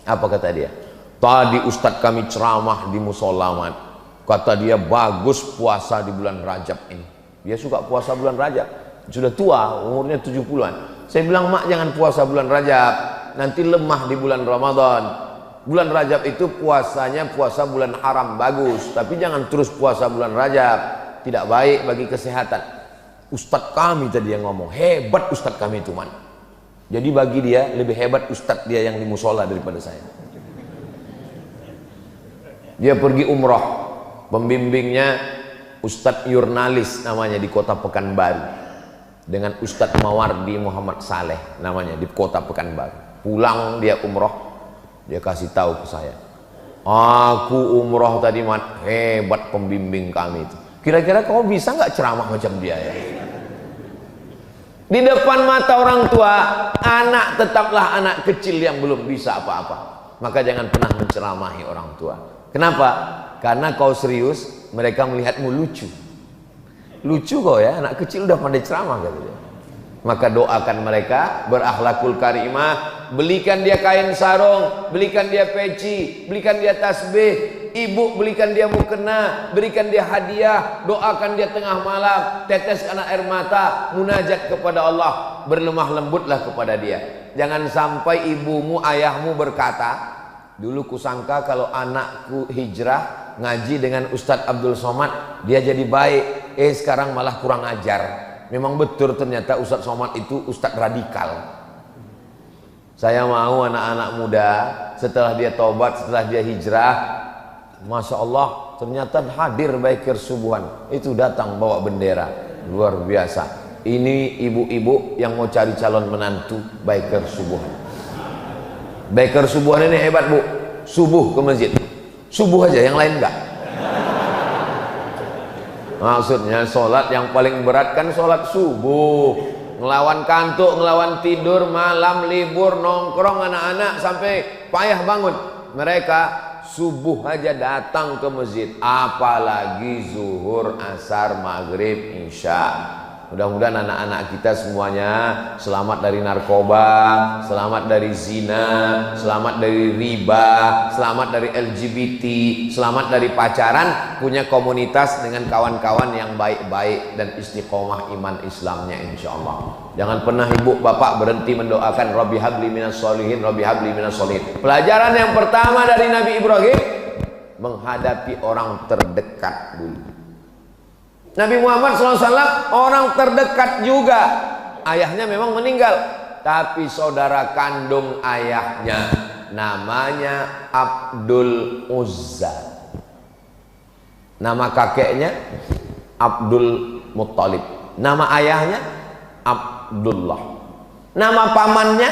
Apa kata dia? Tadi ustadz kami ceramah di musola, Mat. Kata dia bagus puasa di bulan Rajab ini. Dia suka puasa bulan Rajab. Sudah tua, umurnya 70-an. Saya bilang, Mak jangan puasa bulan Rajab, nanti lemah di bulan Ramadan. Bulan Rajab itu puasanya puasa bulan haram, bagus. Tapi jangan terus puasa bulan Rajab, tidak baik bagi kesehatan. Ustadz kami tadi yang ngomong, hebat ustadz kami itu, Man. Jadi bagi dia lebih hebat ustadz dia yang di musola daripada saya. Dia pergi umroh, pembimbingnya Ustadz Yurnalis namanya di kota Pekanbaru, dengan Ustadz Mawardi Muhammad Saleh namanya di kota Pekanbaru. Pulang dia umroh, dia kasih tahu ke saya, aku umroh tadi, Mat, hebat pembimbing kami itu. Kira-kira kamu bisa nggak ceramah macam dia ya? Di depan mata orang tua, anak tetaplah anak kecil yang belum bisa apa-apa. Maka jangan pernah menceramahi orang tua. Kenapa? Karena kau serius, mereka melihatmu lucu. Lucu kau ya, anak kecil udah pandai ceramah kata dia. Maka doakan mereka berakhlakul karimah, belikan dia kain sarung, belikan dia peci, belikan dia tasbih, ibu belikan dia mukena, berikan dia hadiah, doakan dia tengah malam, teteskan air mata, munajat kepada Allah, berlemah lembutlah kepada dia. Jangan sampai ibumu, ayahmu berkata, dulu kusangka kalau anakku hijrah ngaji dengan Ustadz Abdul Somad dia jadi baik, sekarang malah kurang ajar. Memang betul ternyata Ustadz Somad itu Ustadz radikal. Saya mau anak-anak muda setelah dia tobat, setelah dia hijrah, Masya Allah ternyata hadir biker subuhan, itu datang bawa bendera, luar biasa. Ini ibu-ibu yang mau cari calon menantu biker subuhan. Biker subuhan ini hebat bu, subuh ke masjid, subuh aja, yang lain enggak. Maksudnya sholat yang paling berat kan sholat subuh. Ngelawan kantuk, ngelawan tidur, malam libur, nongkrong anak-anak sampai payah bangun. Mereka subuh aja datang ke masjid, apalagi zuhur, asar, maghrib, isya. Mudah-mudahan anak-anak kita semuanya selamat dari narkoba, selamat dari zina, selamat dari riba, selamat dari LGBT, selamat dari pacaran, punya komunitas dengan kawan-kawan yang baik-baik dan istiqomah iman Islamnya insyaallah. Jangan pernah ibu bapak berhenti mendoakan Rabbi habli minas solihin, Rabbi habli minas solihin. Pelajaran yang pertama dari Nabi Ibrahim, menghadapi orang terdekat dulu. Nabi Muhammad SAW orang terdekat juga. Ayahnya memang meninggal, tapi saudara kandung ayahnya namanya Abdul Uzza. Nama kakeknya Abdul Muttalib. Nama ayahnya Abdullah. Nama pamannya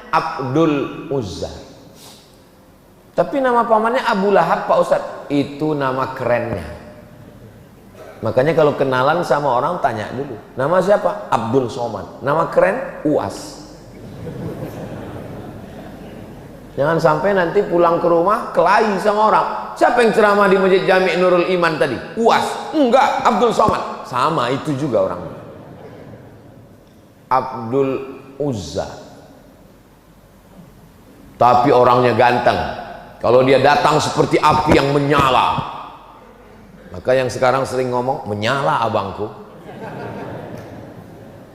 Abdul Uzza. Tapi nama pamannya Abu Lahab Pak Ustadz. Itu nama kerennya. Makanya kalau kenalan sama orang tanya dulu, nama siapa? Abdul Somad. Nama keren Uas. Jangan sampai nanti pulang ke rumah kelahi sama orang. Siapa yang ceramah di Masjid Jami' Nurul Iman tadi? Uas. Enggak, Abdul Somad. Sama itu juga orang. Abdul Uzza. Tapi orangnya ganteng. Kalau dia datang seperti api yang menyala. Maka yang sekarang sering ngomong, menyala abangku,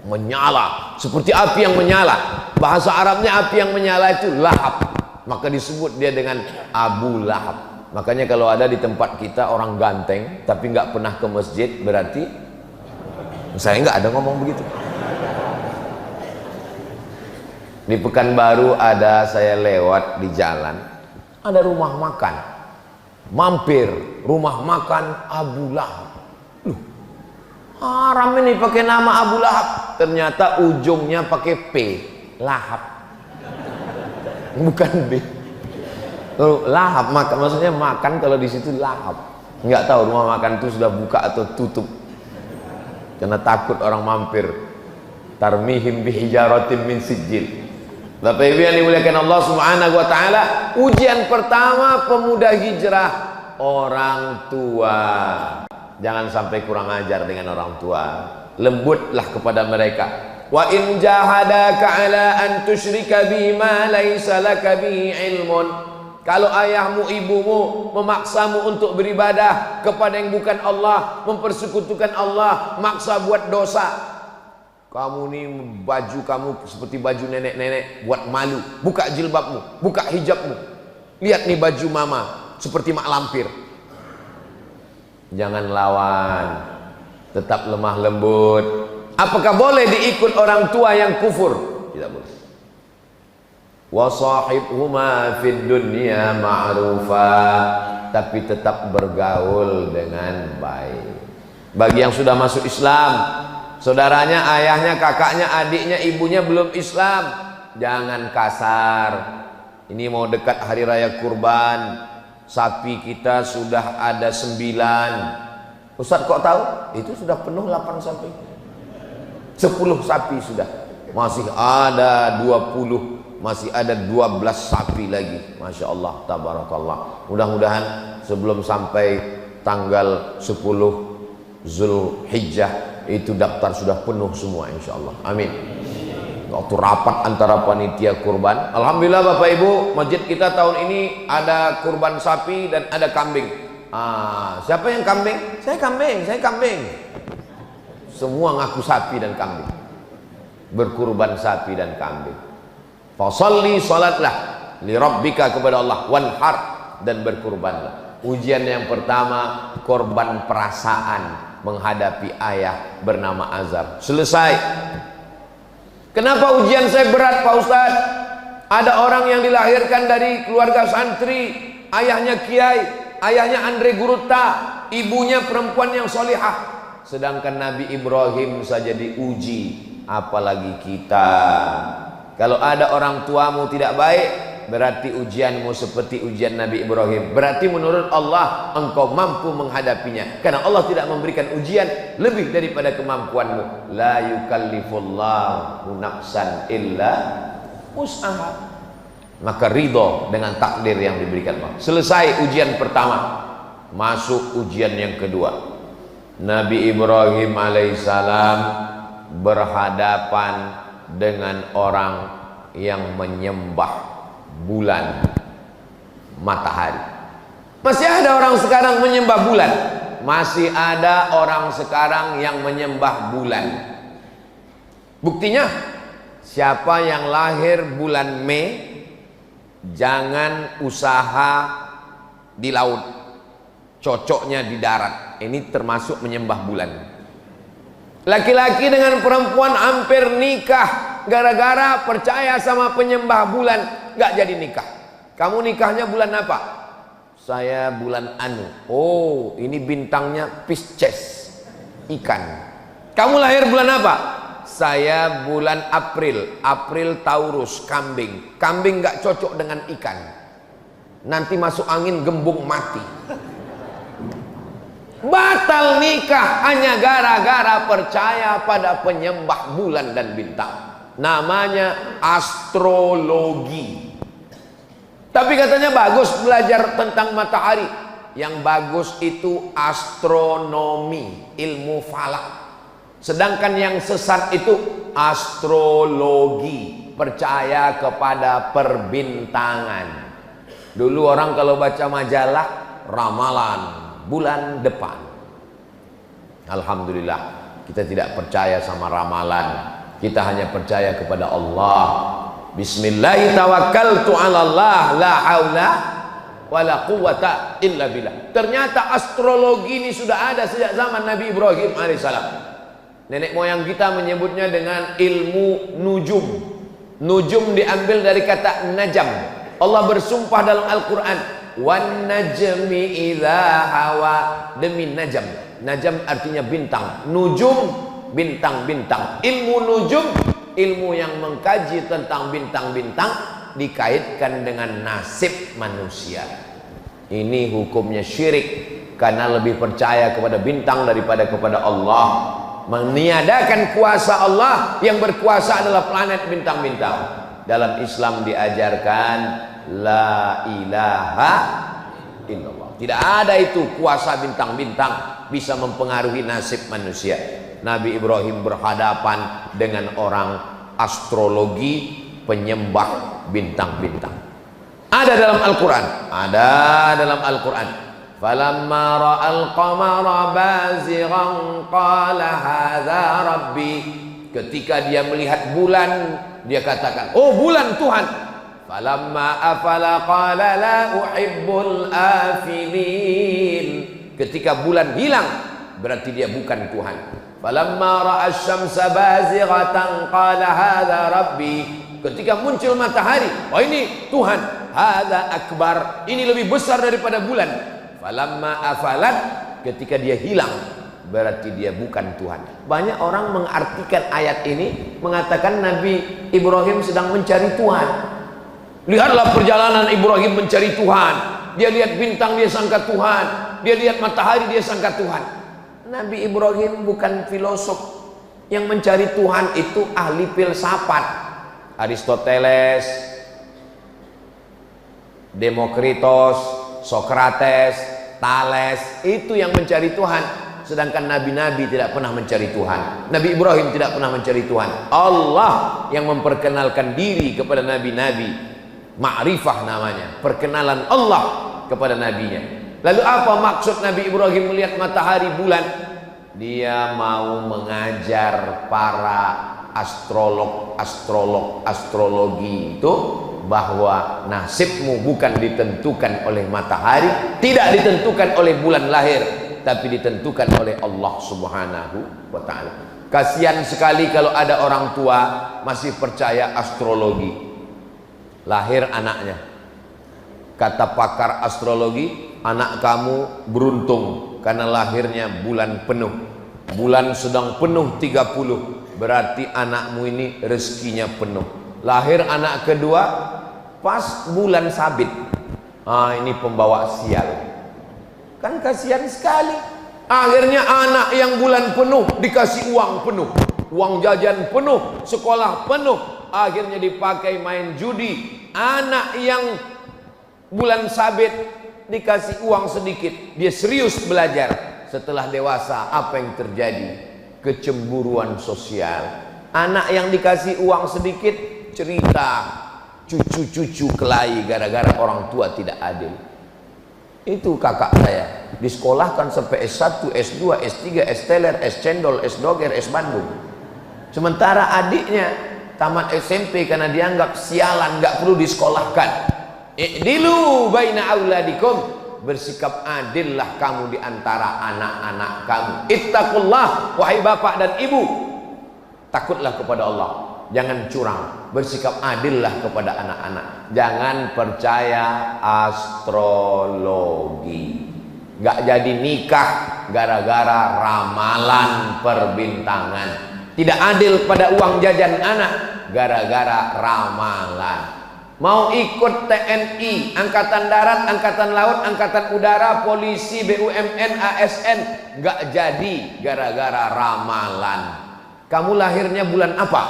menyala seperti api yang menyala. Bahasa Arabnya api yang menyala itu lahab, maka disebut dia dengan Abu Lahab. Makanya kalau ada di tempat kita orang ganteng tapi nggak pernah ke masjid, berarti saya nggak ada ngomong begitu. Di Pekanbaru ada, saya lewat di jalan, ada rumah makan. Mampir rumah makan Abu Lahab. Loh, haram ini pakai nama Abu Lahab. Ternyata ujungnya pakai P, lahap, bukan B. Lahap makan, maksudnya makan kalau di situ lahap. Nggak tahu rumah makan itu sudah buka atau tutup. Karena takut orang mampir. Tarmihim bihijaratin min sijil. Bapak Ibu yang dimuliakan Allah Subhanahu wa taala, ujian pertama pemuda hijrah, orang tua. Jangan sampai kurang ajar dengan orang tua. Lembutlah kepada mereka. Wa in jahadaka ala an tusyrika bima laisa laka bihi ilmun. Kalau ayahmu ibumu memaksamu untuk beribadah kepada yang bukan Allah, mempersekutukan Allah, maksa buat dosa. Kamu nih baju kamu seperti baju nenek-nenek, buat malu. Buka jilbabmu, buka hijabmu. Lihat nih baju mama seperti mak lampir. Jangan lawan, tetap lemah lembut. Apakah boleh diikut orang tua yang kufur? Tidak boleh. Wa sahibhuma fid dunya ma'rufa, tapi tetap bergaul dengan baik. Bagi yang sudah masuk Islam, saudaranya, ayahnya, kakaknya, adiknya, ibunya belum Islam, jangan kasar. Ini mau dekat hari raya kurban, sapi kita sudah ada 9. Ustaz kok tahu? Itu sudah penuh 8 sapi, 10 sapi sudah, masih ada 20, masih ada 12 sapi lagi. Masya Allah, tabarakallah. Mudah-mudahan sebelum sampai tanggal 10 Zulhijjah itu daftar sudah penuh semua insyaallah. Amin. Waktu rapat antara panitia kurban, alhamdulillah Bapak Ibu, masjid kita tahun ini ada kurban sapi dan ada kambing. Siapa yang kambing? Saya kambing, saya kambing. Semua ngaku sapi dan kambing. Berkurban sapi dan kambing. Fasalli, salatlah, li rabbika, kepada Allah, wanhar, dan berkurbanlah. Ujian yang pertama, korban perasaan menghadapi ayah bernama Azar. Selesai. Kenapa ujian saya berat, Pak Ustadz? Ada orang yang dilahirkan dari keluarga santri, ayahnya kiai, ayahnya Andre Guruta, ibunya perempuan yang solihah. Sedangkan Nabi Ibrahim saja diuji, apalagi kita. Kalau ada orang tuamu tidak baik, berarti ujianmu seperti ujian Nabi Ibrahim. Berarti menurut Allah engkau mampu menghadapinya, karena Allah tidak memberikan ujian lebih daripada kemampuanmu. La yukallifullahu nafsan illa wus'aha. Maka ridho dengan takdir yang diberikan Allah. Selesai ujian pertama, masuk ujian yang kedua. Nabi Ibrahim alaihissalam berhadapan dengan orang yang menyembah bulan, matahari. Masih ada orang sekarang menyembah bulan. Masih ada orang sekarang yang menyembah bulan. Buktinya, siapa yang lahir bulan Mei, jangan usaha di laut, cocoknya di darat. Ini termasuk menyembah bulan. Laki-laki dengan perempuan hampir nikah gara-gara percaya sama penyembah bulan, gak jadi nikah. Kamu nikahnya bulan apa? Saya bulan Anu. Oh, ini bintangnya Pisces, ikan. Kamu lahir bulan apa? Saya bulan April. April Taurus, kambing. Kambing gak cocok dengan ikan, nanti masuk angin gembung mati. Batal nikah hanya gara-gara percaya pada penyembah bulan dan bintang. Namanya astrologi. Tapi katanya bagus belajar tentang matahari. Yang bagus itu astronomi, ilmu falak. Sedangkan yang sesat itu astrologi, percaya kepada perbintangan. Dulu orang kalau baca majalah, ramalan bulan depan. Alhamdulillah, kita tidak percaya sama ramalan. Kita hanya percaya kepada Allah. Bismillahirrahmanirrahim. La haula wala quwwata illa billah. Ternyata astrologi ini sudah ada sejak zaman Nabi Ibrahim alaihissalam. Nenek moyang kita menyebutnya dengan ilmu nujum. Nujum diambil dari kata najam. Allah bersumpah dalam Al-Quran, wan najmi idza hawa, demi najam. Najam artinya bintang, nujum bintang-bintang. Ilmu nujum, ilmu yang mengkaji tentang bintang-bintang, dikaitkan dengan nasib manusia. Ini hukumnya syirik, karena lebih percaya kepada bintang daripada kepada Allah. Meniadakan kuasa Allah, yang berkuasa adalah planet bintang-bintang. Dalam Islam diajarkan la ilaha illallah. Tidak ada itu kuasa bintang-bintang bisa mempengaruhi nasib manusia. Nabi Ibrahim berhadapan dengan orang astrologi, penyembah bintang-bintang. Ada dalam Al-Quran. Ada dalam Al-Quran. Falamma ra'al qamara bazighan qala hadza rabbi. Ketika dia melihat bulan, dia katakan, oh bulan Tuhan. Falamma afala qala la uhibbul afilin. Ketika bulan hilang, berarti dia bukan Tuhan. Falamma ra'a asy-syamsa bazighatan qala hadza rabbi. Ketika muncul matahari, oh ini Tuhan. Hadza akbar, ini lebih besar daripada bulan. Falamma afalat, ketika dia hilang, berarti dia bukan Tuhan. Banyak orang mengartikan ayat ini, mengatakan Nabi Ibrahim sedang mencari Tuhan. Lihatlah perjalanan Ibrahim mencari Tuhan. Dia lihat bintang, dia sangka Tuhan. Dia lihat matahari, dia sangka Tuhan. Nabi Ibrahim bukan filosof. Yang mencari Tuhan itu ahli filsafat. Aristoteles, Demokritos, Sokrates, Thales, itu yang mencari Tuhan. Sedangkan nabi-nabi tidak pernah mencari Tuhan. Nabi Ibrahim tidak pernah mencari Tuhan. Allah yang memperkenalkan diri kepada nabi-nabi. Ma'rifah namanya, perkenalan Allah kepada nabinya. Lalu apa maksud Nabi Ibrahim melihat matahari bulan? Dia mau mengajar para astrologi itu bahwa nasibmu bukan ditentukan oleh matahari, tidak ditentukan oleh bulan lahir, tapi ditentukan oleh Allah Subhanahu wa ta'ala. Kasihan sekali kalau ada orang tua masih percaya astrologi. Lahir anaknya, kata pakar astrologi, anak kamu beruntung karena lahirnya bulan penuh. Bulan sedang penuh 30, berarti anakmu ini rezekinya penuh. Lahir anak kedua pas bulan sabit, ini pembawa sial. Kan kasihan sekali. Akhirnya anak yang bulan penuh dikasih uang penuh, uang jajan penuh, sekolah penuh, akhirnya dipakai main judi. Anak yang bulan sabit dikasih uang sedikit, dia serius belajar. Setelah dewasa, apa yang terjadi? Kecemburuan sosial. Anak yang dikasih uang sedikit cerita cucu-cucu kelahi gara-gara orang tua tidak adil. Itu kakak saya disekolahkan sampai S1, S2, S3, S teler, S cendol, S doger, S Bandung. Sementara adiknya tamat SMP karena dianggap sialan, nggak perlu disekolahkan. I'dilu baina auladikum, bersikap adillah kamu di antara anak-anak kamu. Ittaqullah, wahai bapak dan ibu, takutlah kepada Allah, jangan curang, bersikap adillah kepada anak-anak, jangan percaya astrologi. Nggak jadi nikah gara-gara ramalan perbintangan, tidak adil pada uang jajan anak gara-gara ramalan. Mau ikut TNI, Angkatan Darat, Angkatan Laut, Angkatan Udara, Polisi, BUMN, ASN, nggak jadi gara-gara ramalan. Kamu lahirnya bulan apa?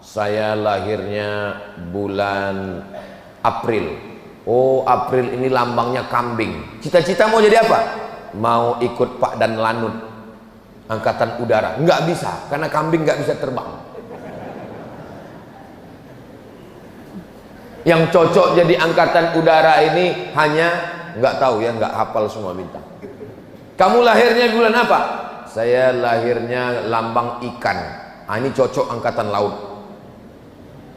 Saya lahirnya bulan April. Oh, April ini lambangnya kambing. Cita-cita mau jadi apa? Mau ikut Pak Dan Lanut, Angkatan Udara. Nggak bisa, karena kambing nggak bisa terbang. Yang cocok jadi angkatan udara ini hanya nggak tahu ya, nggak hafal semua bintang. Kamu lahirnya bulan apa? Saya lahirnya lambang ikan. Ini cocok angkatan laut.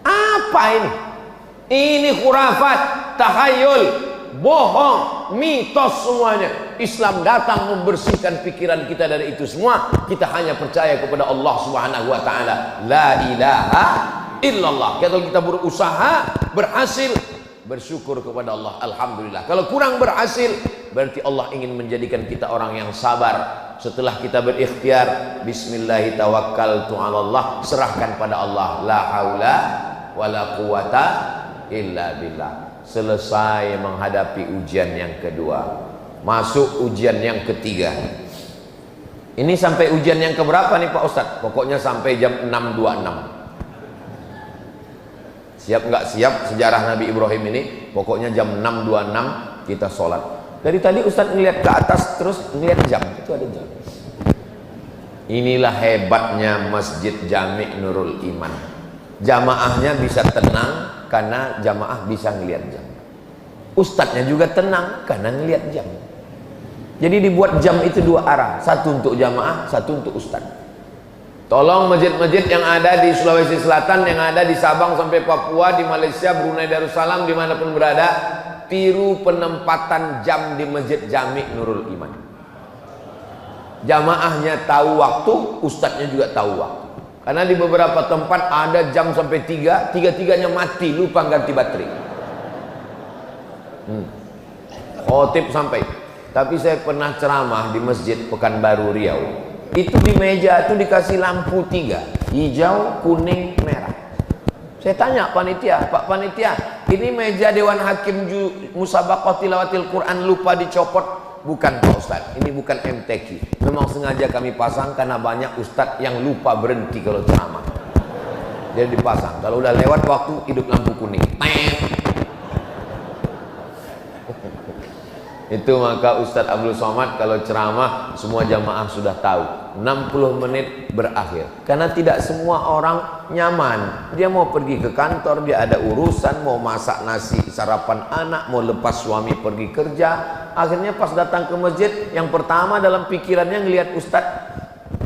Apa ini? Ini khurafat, tahayul, bohong, mitos semuanya. Islam datang membersihkan pikiran kita dari itu semua. Kita hanya percaya kepada Allah Subhanahu wa ta'ala. La ilaha illallah. Kalau kita berusaha berhasil, bersyukur kepada Allah, alhamdulillah. Kalau kurang berhasil, berarti Allah ingin menjadikan kita orang yang sabar. Setelah kita berikhtiar, bismillahi tawakkaltu 'alallah, serahkan pada Allah, la haula wala quwata illa billah. Selesai menghadapi ujian yang kedua, masuk ujian yang ketiga. Ini sampai ujian yang keberapa nih Pak Ustadz? Pokoknya sampai jam 6.26. Siap nggak siap sejarah Nabi Ibrahim ini? Pokoknya jam 6.26 kita sholat. Dari tadi Ustadz ngeliat ke atas terus ngeliat jam, itu ada jam. Inilah hebatnya Masjid Jami' Nurul Iman. Jamaahnya bisa tenang karena jamaah bisa ngeliat jam. Ustadznya juga tenang karena ngeliat jam. Jadi dibuat jam itu dua arah, satu untuk jamaah, satu untuk ustadz. Tolong masjid-masjid yang ada di Sulawesi Selatan, yang ada di Sabang sampai Papua, di Malaysia, Brunei Darussalam, dimanapun berada, tiru penempatan jam di Masjid Jami' Nurul Iman. Jamaahnya tahu waktu, ustadznya juga tahu waktu. Karena di beberapa tempat ada jam sampai 3, tiga-tiganya mati, lupa ganti baterai. Khotib sampai. Tapi saya pernah ceramah di Masjid Pekanbaru Riau. Itu di meja itu dikasih lampu 3, hijau, kuning, merah. Saya tanya panitia, Pak Panitia, ini meja Dewan Hakim Musabaqah Tilawatil Quran lupa dicopot. Bukan Pak Ustadz, ini bukan MTQ. Memang sengaja kami pasang karena banyak ustadz yang lupa berhenti kalau ceramah. Jadi dipasang, kalau udah lewat waktu hidup lampu kuning. Itu maka Ustadz Abdul Somad kalau ceramah semua jamaah sudah tahu 60 menit berakhir. Karena tidak semua orang nyaman. Dia mau pergi ke kantor, dia ada urusan, mau masak nasi sarapan anak, mau lepas suami pergi kerja. Akhirnya pas datang ke masjid, yang pertama dalam pikirannya ngelihat Ustadz,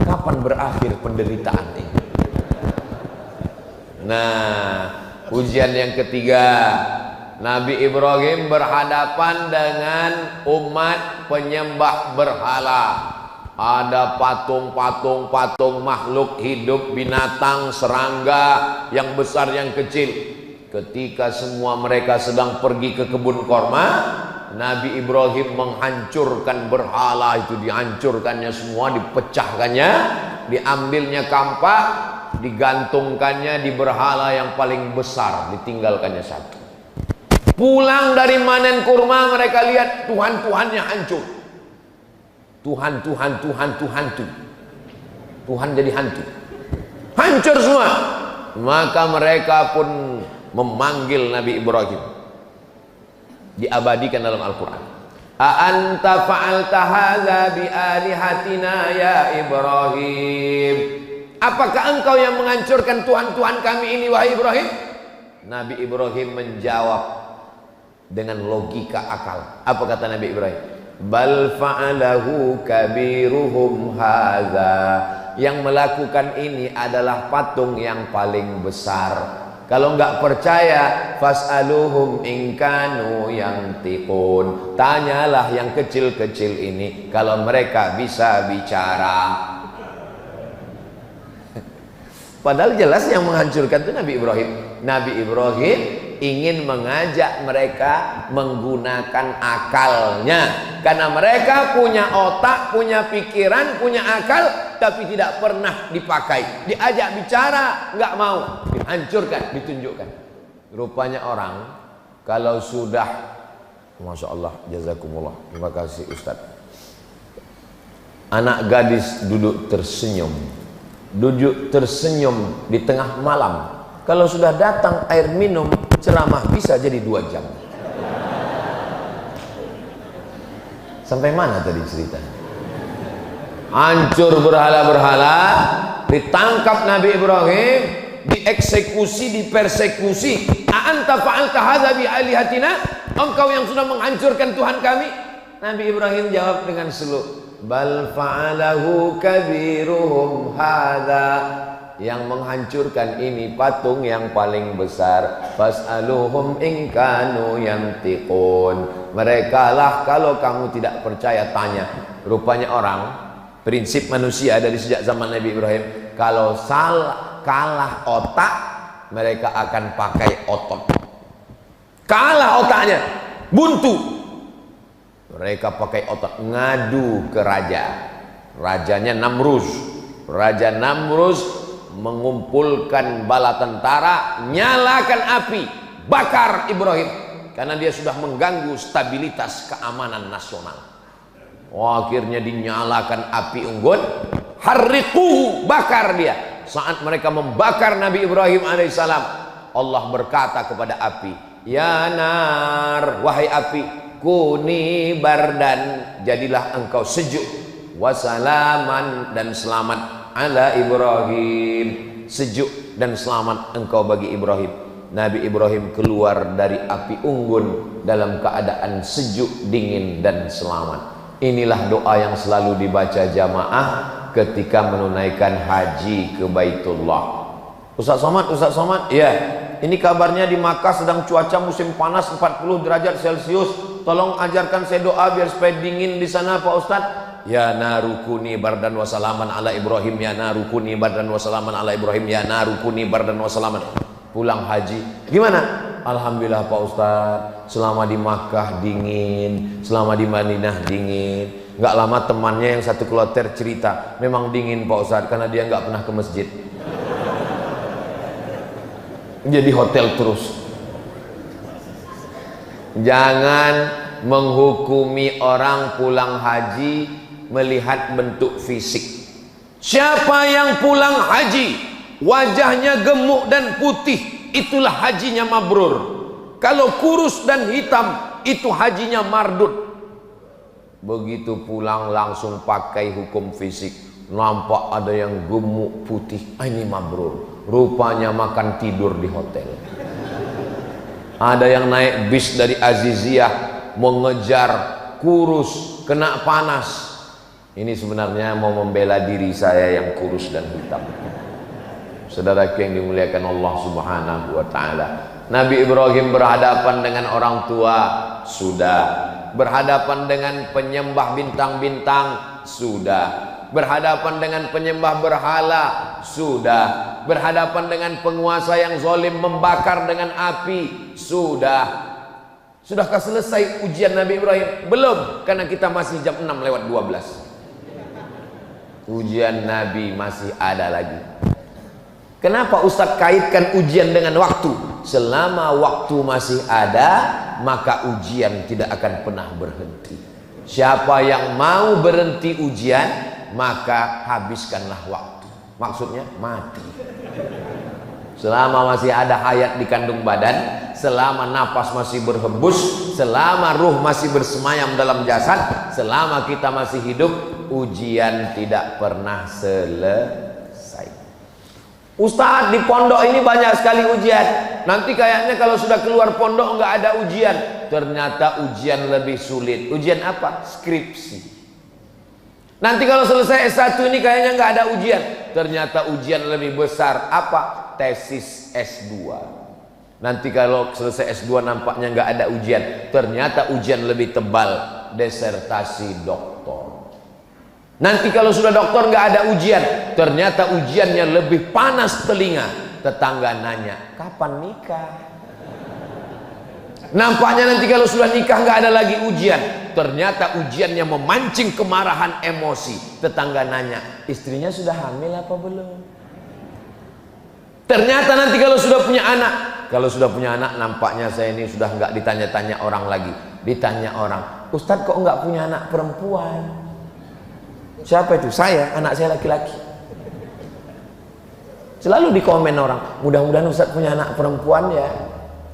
kapan berakhir penderitaan ini? Nah, ujian yang ketiga, Nabi Ibrahim berhadapan dengan umat penyembah berhala. Ada patung-patung makhluk hidup, binatang, serangga, yang besar yang kecil. Ketika semua mereka sedang pergi ke kebun korma, Nabi Ibrahim menghancurkan berhala itu, dihancurkannya semua, dipecahkannya, diambilnya kampak, digantungkannya di berhala yang paling besar, ditinggalkannya satu. Pulang dari manen kurma, mereka lihat Tuhan-Tuhannya hancur. Tuhan jadi hantu, hancur semua. Maka mereka pun memanggil Nabi Ibrahim, diabadikan dalam Al-Quran. A anta fa'alta hadza bi alihatina ya Ibrahim, apakah engkau yang menghancurkan Tuhan-Tuhan kami ini wahai Ibrahim? Nabi Ibrahim menjawab dengan logika akal. Apa kata Nabi Ibrahim? Bal fa'alahu kabiruhum hadza, yang melakukan ini adalah patung yang paling besar. Kalau enggak percaya, fas'aluhum in kanu yantiqun, tanyalah yang kecil-kecil ini kalau mereka bisa bicara. Padahal jelas yang menghancurkan itu Nabi Ibrahim. Nabi Ibrahim ingin mengajak mereka menggunakan akalnya, karena mereka punya otak, punya pikiran, punya akal, tapi tidak pernah dipakai. Diajak bicara nggak mau, dihancurkan, ditunjukkan. Rupanya orang kalau sudah, Masya Allah, jazakumullah, terima kasih Ustaz, anak gadis duduk tersenyum di tengah malam, kalau sudah datang air minum, ceramah bisa jadi 2 jam. Sampai mana tadi cerita? Hancur berhala-berhala, ditangkap Nabi Ibrahim, dieksekusi, dipersekusi. A anta fa'alta hadza bi alihatina, engkau yang sudah menghancurkan Tuhan kami? Nabi Ibrahim jawab dengan slow, bal fa'alahu kabiruhum hadza, yang menghancurkan ini patung yang paling besar. Fas'aluhum in kanu yantiqun, mereka lah kalau kamu tidak percaya tanya. Rupanya orang, prinsip manusia dari sejak zaman Nabi Ibrahim, kalau kalah otak, mereka akan pakai otot. Kalah otaknya, buntu, mereka pakai otak, ngadu ke raja. Rajanya Namrus. Raja Namrus mengumpulkan bala tentara, nyalakan api, bakar Ibrahim, karena dia sudah mengganggu stabilitas keamanan nasional. Akhirnya dinyalakan api unggun, harriquhu, bakar dia. Saat mereka membakar Nabi Ibrahim alaihissalam, Allah berkata kepada api, ya nar, wahai api, kuni bardan, jadilah engkau sejuk, wasalaman, dan selamat, ala Ibrahim, sejuk dan selamat engkau bagi Ibrahim. Nabi Ibrahim keluar dari api unggun dalam keadaan sejuk, dingin, dan selamat. Inilah doa yang selalu dibaca jamaah ketika menunaikan haji ke Baitullah. Ustaz Somad, ya, ini kabarnya di Makkah sedang cuaca musim panas 40 derajat Celcius. Tolong ajarkan saya doa biar supaya dingin di sana Pak Ustaz. Ya narukuni bardan wasalaman ala Ibrahim, ya narukuni bardan wasalaman ala Ibrahim, ya narukuni bardan wasalaman. Pulang haji, gimana? Alhamdulillah Pak Ustaz, selama di Makkah dingin, selama di Madinah dingin. Nggak lama temannya yang satu kloter cerita, memang dingin Pak Ustaz, karena dia nggak pernah ke masjid. Jadi hotel terus. Jangan menghukumi orang pulang haji melihat bentuk fisik. Siapa yang pulang haji wajahnya gemuk dan putih, itulah hajinya mabrur. Kalau kurus dan hitam, itu hajinya mardut. Begitu pulang langsung pakai hukum fisik, nampak ada yang gemuk putih, ini mabrur. Rupanya makan tidur di hotel. Ada yang naik bis dari Aziziyah mengejar kurus, kena panas. Ini sebenarnya mau membela diri saya yang kurus dan hitam. Saudaraku yang dimuliakan Allah Subhanahu wa taala. Nabi Ibrahim berhadapan dengan orang tua, sudah. Berhadapan dengan penyembah bintang-bintang, sudah. Berhadapan dengan penyembah berhala, sudah. Berhadapan dengan penguasa yang zalim membakar dengan api, sudah. Sudahkah selesai ujian Nabi Ibrahim? Belum, karena kita masih jam 6:12. Ujian Nabi masih ada lagi. Kenapa Ustadz kaitkan ujian dengan waktu? Selama waktu masih ada, maka ujian tidak akan pernah berhenti. Siapa yang mau berhenti ujian, maka habiskanlah waktu. Maksudnya mati. Selama masih ada hayat di kandung badan, selama napas masih berhembus, selama ruh masih bersemayam dalam jasad, selama kita masih hidup, ujian tidak pernah selesai. Ustadz, di pondok ini banyak sekali ujian. Nanti kayaknya kalau sudah keluar pondok nggak ada ujian. Ternyata ujian lebih sulit. Ujian apa? Skripsi. Nanti kalau selesai S1 ini kayaknya nggak ada ujian. Ternyata ujian lebih besar. Apa? Tesis S2. Nanti kalau selesai S2 nampaknya nggak ada ujian. Ternyata ujian lebih tebal. Disertasi doktor. Nanti kalau sudah doktor nggak ada ujian. Ternyata ujiannya lebih panas telinga. Tetangga nanya, kapan nikah? Nampaknya nanti kalau sudah nikah nggak ada lagi ujian. Ternyata ujiannya memancing kemarahan emosi. Tetangga nanya, istrinya sudah hamil apa belum? Ternyata nanti kalau sudah punya anak, nampaknya saya ini sudah nggak ditanya-tanya orang lagi. Ditanya orang, Ustadz kok nggak punya anak perempuan? Siapa itu? Saya, anak saya laki-laki. Selalu di komen orang, mudah-mudahan Ustadz punya anak perempuan ya.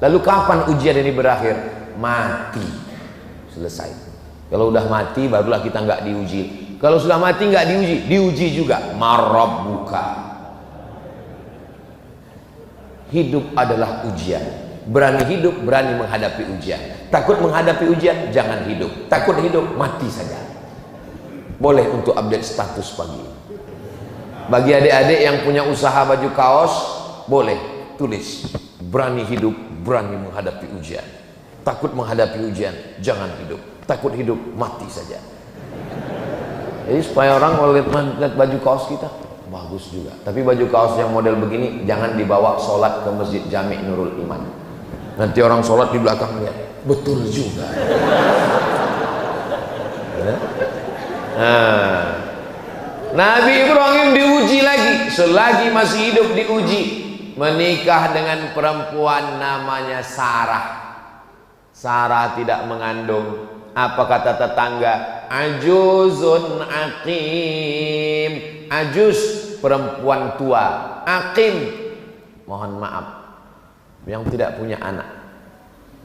Lalu kapan ujian ini berakhir? Mati. Selesai. Kalau udah mati barulah kita nggak diuji. Kalau sudah mati nggak diuji, diuji juga. Marabbuka. Hidup adalah ujian. Berani hidup, berani menghadapi ujian. Takut menghadapi ujian, jangan hidup. Takut hidup, mati saja. Boleh untuk update status pagi. Bagi adik-adik yang punya usaha baju kaos, boleh tulis. Berani hidup, berani menghadapi ujian. Takut menghadapi ujian, jangan hidup. Takut hidup, mati saja. Jadi supaya orang kalau lihat baju kaos kita, bagus juga. Tapi baju kaos yang model begini jangan dibawa sholat ke Masjid Jami' Nurul Iman. Nanti orang sholat di belakang lihat, betul juga. Nabi Ibrahim diuji lagi. Selagi masih hidup diuji. Menikah dengan perempuan namanya Sarah. Sarah tidak mengandung. Apa kata tetangga? Ajuzun aqim. Ajuz, perempuan tua. Aqim, mohon maaf, yang tidak punya anak.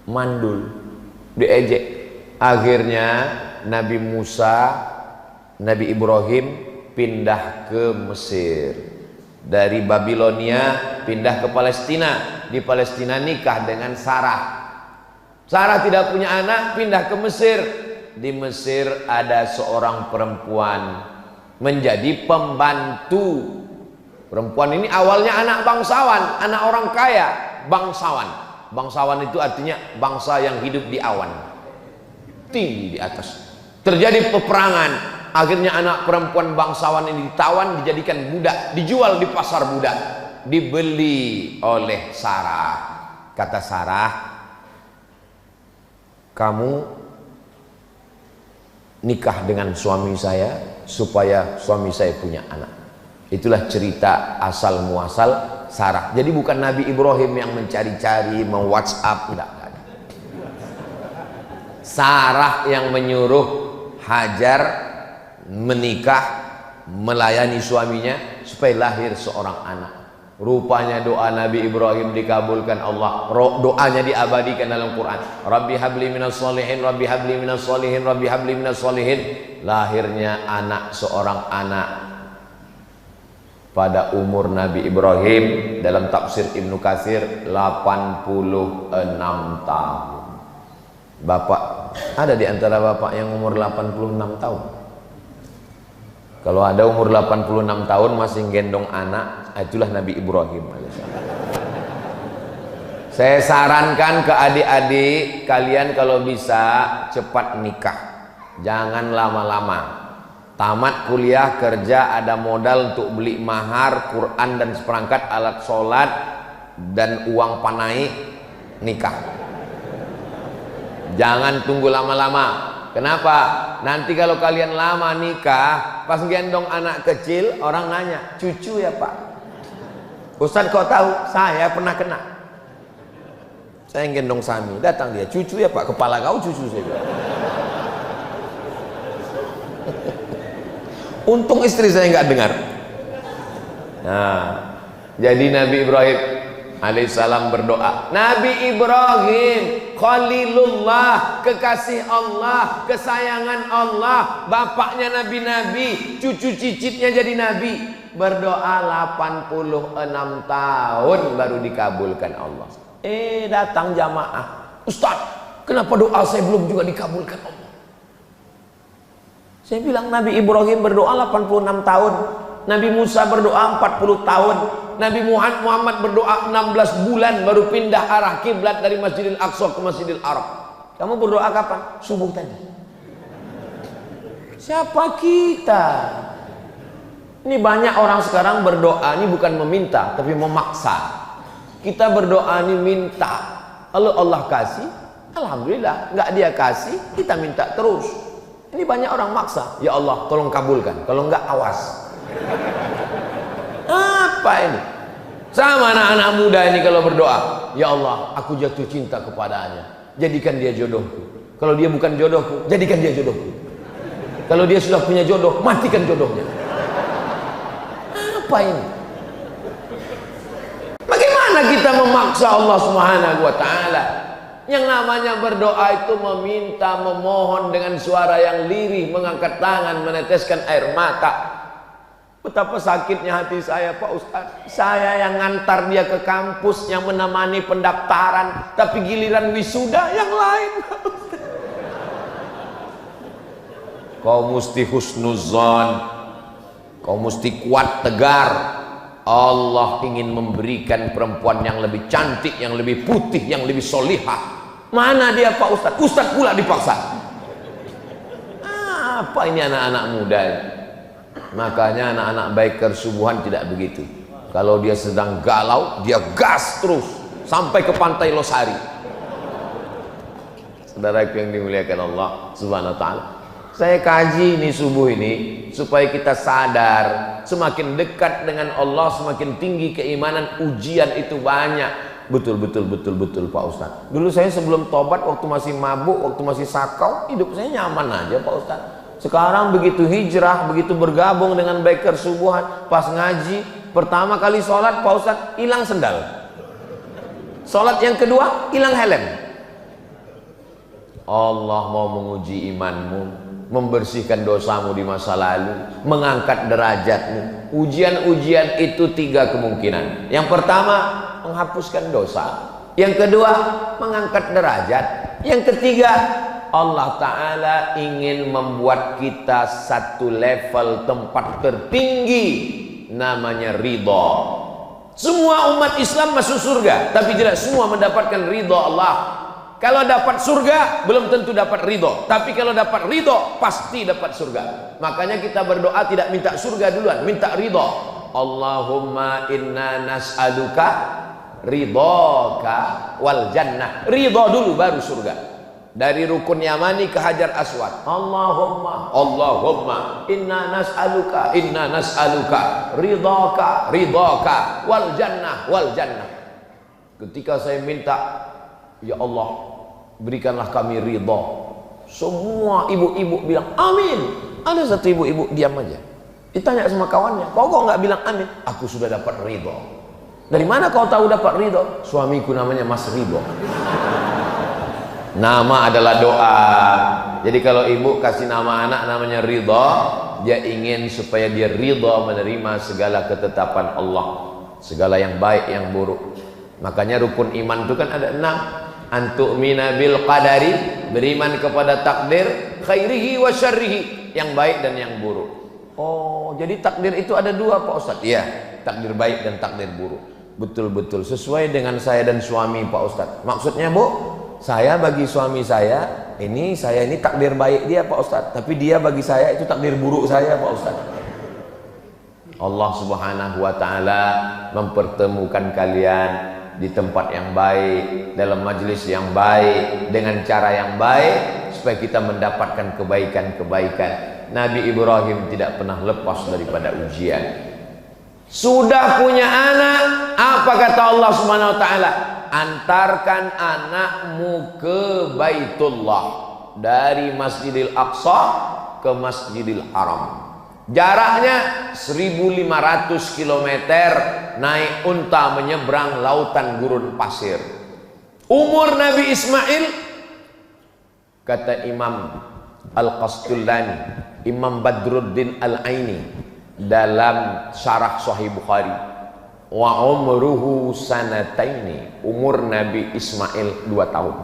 Mandul, diejek. Akhirnya Nabi Musa, Nabi Ibrahim pindah ke Mesir. Dari Babilonia pindah ke Palestina. Di Palestina nikah dengan Sarah. Sarah tidak punya anak, pindah ke Mesir. Di Mesir ada seorang perempuan menjadi pembantu. Perempuan ini awalnya anak bangsawan, anak orang kaya, bangsawan. Bangsawan itu artinya bangsa yang hidup di awan, tinggi di atas. Terjadi peperangan, akhirnya anak perempuan bangsawan ini ditawan, dijadikan budak, dijual di pasar budak, dibeli oleh Sarah. Kata Sarah, kamu nikah dengan suami saya supaya suami saya punya anak. Itulah cerita asal muasal Sarah. Jadi bukan Nabi Ibrahim yang mencari-cari, WhatsApp, enggak ada. Sarah yang menyuruh Hajar menikah, melayani suaminya supaya lahir seorang anak. Rupanya doa Nabi Ibrahim dikabulkan Allah. Doanya diabadikan dalam Quran. Rabbi habli minas solihin, Rabbi habli minas solihin, Rabbi habli minas solihin. Lahirnya anak, seorang anak pada umur Nabi Ibrahim. Dalam tafsir Ibnu Katsir 86 tahun. Bapak, ada di antara bapak yang umur 86 tahun? Kalau ada umur 86 tahun masih gendong anak, itulah Nabi Ibrahim alaihissalam. Saya sarankan ke adik-adik kalian kalau bisa cepat nikah, jangan lama-lama. Tamat kuliah, kerja, ada modal untuk beli mahar, Quran dan seperangkat alat sholat dan uang panai, nikah. Jangan tunggu lama-lama. Kenapa? Nanti kalau kalian lama nikah, pas gendong anak kecil, orang nanya, cucu ya Pak? Ustadz kau tahu? Saya pernah kena. Saya gendong Sami, datang dia, cucu ya Pak? Kepala kau cucu saya bilang. Untung istri saya nggak dengar. Nah, jadi Nabi Ibrahim alaihissalam berdoa. Nabi Ibrahim Khalilullah, kekasih Allah, kesayangan Allah, bapaknya nabi-nabi, cucu cicitnya jadi nabi, berdoa 86 tahun baru dikabulkan Allah. Datang jamaah, Ustaz, kenapa doa saya belum juga dikabulkan Allah? Saya bilang Nabi Ibrahim berdoa 86 tahun, Nabi Musa berdoa 40 tahun, Nabi Muhammad berdoa 16 bulan baru pindah arah kiblat dari Masjidil Aqsa ke Masjidil Arab. Kamu berdoa kapan? Subuh tadi. Siapa kita? Ini banyak orang sekarang berdoa ini bukan meminta tapi memaksa. Kita berdoa ini minta. Kalau Allah kasih, alhamdulillah. Enggak dia kasih, kita minta terus. Ini banyak orang maksa. Ya Allah, tolong kabulkan. Kalau enggak, awas. Apa ini? Sama anak-anak muda ini kalau berdoa, ya Allah, aku jatuh cinta kepadanya, jadikan dia jodohku. Kalau dia bukan jodohku, jadikan dia jodohku. Kalau dia sudah punya jodoh, matikan jodohnya. Apa ini? Bagaimana kita memaksa Allah Subhanahu wa taala? Yang namanya berdoa itu meminta, memohon dengan suara yang lirih, mengangkat tangan, meneteskan air mata. Betapa sakitnya hati saya, Pak Ustadz. Saya yang ngantar dia ke kampus, yang menemani pendaftaran, tapi giliran wisuda yang lain. Kau mesti husnuzon, kau mesti kuat tegar. Allah ingin memberikan perempuan yang lebih cantik, yang lebih putih, yang lebih solihah. Mana dia Pak Ustadz? Ustadz pula dipaksa. Apa ini anak-anak muda ini? Makanya anak-anak biker subuhan tidak begitu. Kalau dia sedang galau, dia gas terus sampai ke pantai Losari. Saudaraku yang dimuliakan Allah Subhanahu wa taala. Saya kaji ini subuh ini supaya kita sadar, semakin dekat dengan Allah semakin tinggi keimanan, ujian itu banyak. Betul Pak Ustaz. Dulu saya sebelum tobat, waktu masih mabuk, waktu masih sakau, hidup saya nyaman aja Pak Ustaz. Sekarang begitu hijrah, begitu bergabung dengan biker subuhan, pas ngaji, pertama kali sholat Pak Ustaz, hilang sendal. Sholat yang kedua, hilang helm. Allah mau menguji imanmu, membersihkan dosamu di masa lalu, mengangkat derajatmu. Ujian-ujian itu 3 kemungkinan. Yang pertama, menghapuskan dosa. Yang kedua, mengangkat derajat. Yang ketiga, Allah Ta'ala ingin membuat kita satu level tempat tertinggi, namanya ridha. Semua umat Islam masuk surga, tapi tidak semua mendapatkan ridha Allah. Kalau dapat surga, belum tentu dapat ridho. Tapi kalau dapat ridho, pasti dapat surga. Makanya kita berdoa tidak minta surga duluan, minta ridho. Allahumma inna nas'aluka ridhoka wal jannah. Ridho dulu baru surga. Dari rukun Yamani ke Hajar Aswad. Allahumma inna nas'aluka ridhoka wal jannah. Ketika saya minta, ya Allah, berikanlah kami ridha. Semua ibu-ibu bilang amin. Ada satu ibu-ibu diam aja. Ditanya sama kawannya, kok nggak bilang amin? Aku sudah dapat ridha. Dari mana kau tahu dapat ridha? Suamiku namanya Mas Ridho. Nama adalah doa. Jadi kalau ibu kasih nama anak namanya Ridha, dia ingin supaya dia ridha menerima segala ketetapan Allah, segala yang baik yang buruk. Makanya rukun iman itu kan ada 6. Antu'mina bil qadari, beriman kepada takdir, khairihi wa syarrihi, yang baik dan yang buruk. Oh, jadi takdir itu ada dua Pak Ustadz? Iya, takdir baik dan takdir buruk. Betul-betul sesuai dengan saya dan suami Pak Ustadz. Maksudnya Bu, saya bagi suami saya ini takdir baik dia Pak Ustadz, tapi dia bagi saya itu takdir buruk saya Pak Ustadz. Allah Subhanahu wa taala mempertemukan kalian di tempat yang baik, dalam majelis yang baik, dengan cara yang baik, supaya kita mendapatkan kebaikan-kebaikan. Nabi Ibrahim tidak pernah lepas daripada ujian. Sudah punya anak, apa kata Allah Subhanahu wa taala? Antarkan anakmu ke Baitullah, dari Masjidil Aqsa ke Masjidil Haram. Jaraknya 1500 km, naik unta menyeberang lautan gurun pasir. Umur Nabi Ismail, kata Imam Al-Qastullani, Imam Badruddin Al-Aini dalam syarah Sahih Bukhari, wa umruhu sanataini, umur Nabi Ismail 2 tahun.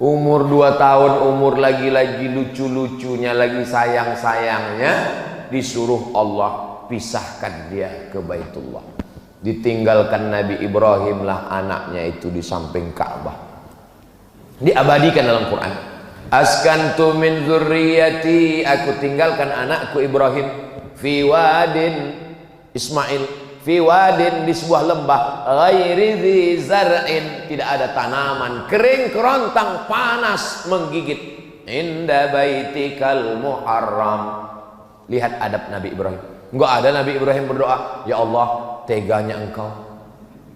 Umur 2 tahun, umur lagi-lagi lucu-lucunya, lagi sayang-sayangnya, disuruh Allah pisahkan dia ke Baitullah. Ditinggalkan Nabi Ibrahim lah anaknya itu di samping Ka'bah. Diabadikan dalam Quran. Askantu min dzurriyyati, aku tinggalkan anakku Ibrahim fi wadin, Ismail fi wadin, di sebuah lembah, ghairi dzi zar'in, tidak ada tanaman, kering kerontang, panas menggigit, inda baitikal muharram. Lihat adab Nabi Ibrahim. Enggak ada Nabi Ibrahim berdoa, ya Allah teganya engkau.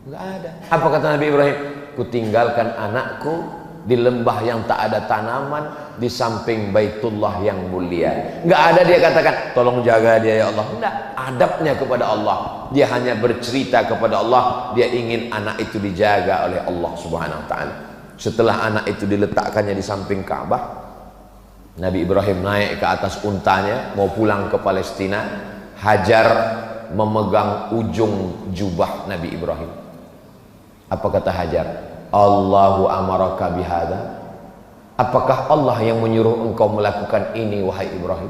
Enggak ada. Apa kata Nabi Ibrahim? Kutinggalkan anakku di lembah yang tak ada tanaman, di samping Baitullah yang mulia. Enggak ada dia katakan tolong jaga dia ya Allah. Enggak, adabnya kepada Allah. Dia hanya bercerita kepada Allah, dia ingin anak itu dijaga oleh Allah Subhanahu wa taala. Setelah anak itu diletakkannya di samping Ka'bah, Nabi Ibrahim naik ke atas untanya mau pulang ke Palestina. Hajar memegang ujung jubah Nabi Ibrahim. Apa kata Hajar? Allahu amaraka bihada, apakah Allah yang menyuruh engkau melakukan ini wahai Ibrahim?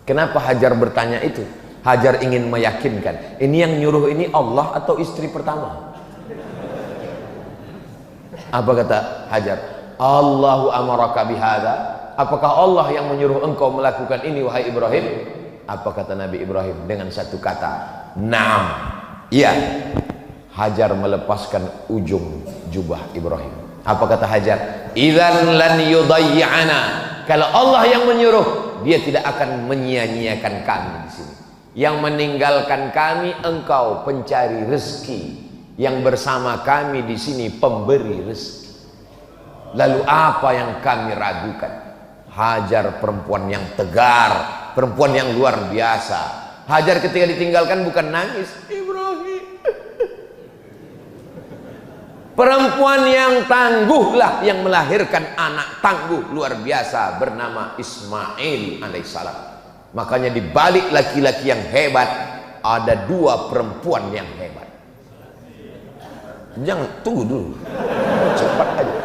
Kenapa Hajar bertanya itu? Hajar ingin meyakinkan, ini yang nyuruh ini Allah atau istri pertama? Apa kata Hajar? Allahu amaraka bihada, apakah Allah yang menyuruh engkau melakukan ini wahai Ibrahim? Apa kata Nabi Ibrahim dengan satu kata? Naam. Iya. Hajar melepaskan ujung jubah Ibrahim. Apa kata Hajar? Idzan lan yudayyi'ana. Kalau Allah yang menyuruh, dia tidak akan menyia-nyiakan kami di sini. Yang meninggalkan kami engkau pencari rezeki, yang bersama kami di sini pemberi rezeki. Lalu apa yang kami ragukan? Hajar perempuan yang tegar, perempuan yang luar biasa. Hajar ketika ditinggalkan bukan nangis, Ibrahim. Perempuan yang tangguhlah yang melahirkan anak tangguh luar biasa bernama Ismail alaihissalam. Makanya di balik laki-laki yang hebat ada 2 perempuan yang hebat. Jangan tunggu dulu, cepat aja.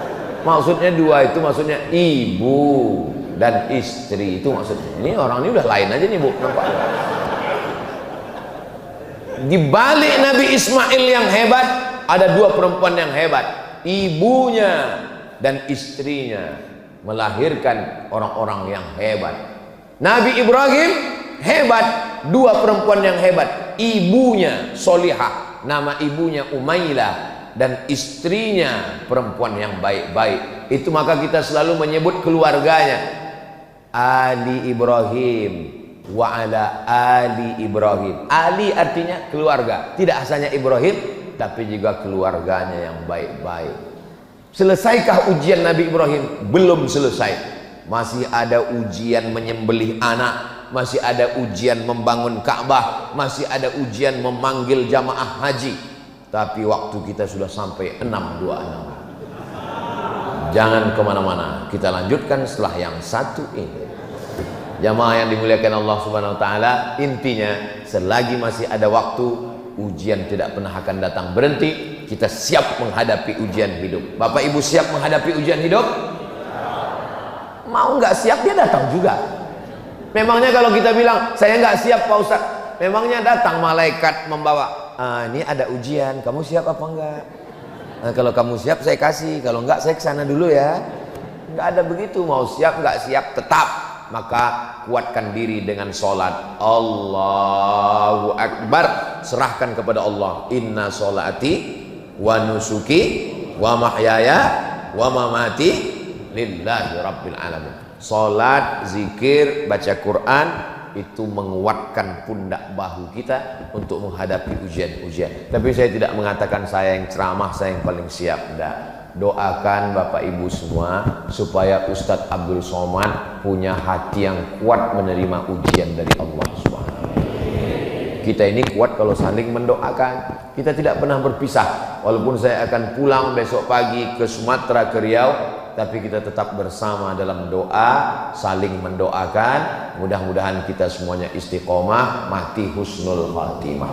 Maksudnya 2 itu maksudnya ibu dan istri, itu maksudnya. Ini orang ini udah lain aja nih Bu, nampak. Di balik Nabi Ismail yang hebat ada 2 perempuan yang hebat. Ibunya dan istrinya melahirkan orang-orang yang hebat. Nabi Ibrahim hebat, 2 perempuan yang hebat. Ibunya solihah, nama ibunya Umailah, dan istrinya perempuan yang baik-baik. Itu maka kita selalu menyebut keluarganya Ali Ibrahim wa ala Ali Ibrahim. Ali artinya keluarga, tidak hanya Ibrahim tapi juga keluarganya yang baik-baik. Selesaikah ujian Nabi Ibrahim? Belum selesai. Masih ada ujian menyembelih anak, masih ada ujian membangun Ka'bah, masih ada ujian memanggil jamaah haji. Tapi waktu kita sudah sampai 6:26. Jangan kemana-mana, kita lanjutkan setelah yang satu ini. Jamaah yang dimuliakan Allah Subhanahu wa taala, intinya selagi masih ada waktu, ujian tidak pernah akan datang berhenti. Kita siap menghadapi ujian hidup. Bapak Ibu siap menghadapi ujian hidup? Mau nggak siap dia datang juga. Memangnya kalau kita bilang saya nggak siap Pak Ustaz, memangnya datang malaikat membawa, ini ada ujian, kamu siap apa enggak? Nah, kalau kamu siap saya kasih, kalau enggak saya kesana dulu ya. Enggak ada begitu, mau siap enggak siap tetap. Maka kuatkan diri dengan sholat. Allahu Akbar, serahkan kepada Allah. Inna sholati wa nusuki wa mahyaya wa mamati lillahi rabbil alamin. Sholat, zikir, baca Quran itu menguatkan pundak bahu kita untuk menghadapi ujian-ujian. Tapi saya tidak mengatakan saya yang ceramah, saya yang paling siap. Tidak. Doakan Bapak Ibu semua supaya Ustadz Abdul Somad punya hati yang kuat menerima ujian dari Allah Subhanahu. Kita ini kuat kalau saling mendoakan. Kita tidak pernah berpisah. Walaupun saya akan pulang besok pagi ke Sumatera, ke Riau, tapi kita tetap bersama dalam doa, saling mendoakan. Mudah-mudahan kita semuanya istiqomah, mati husnul khatimah.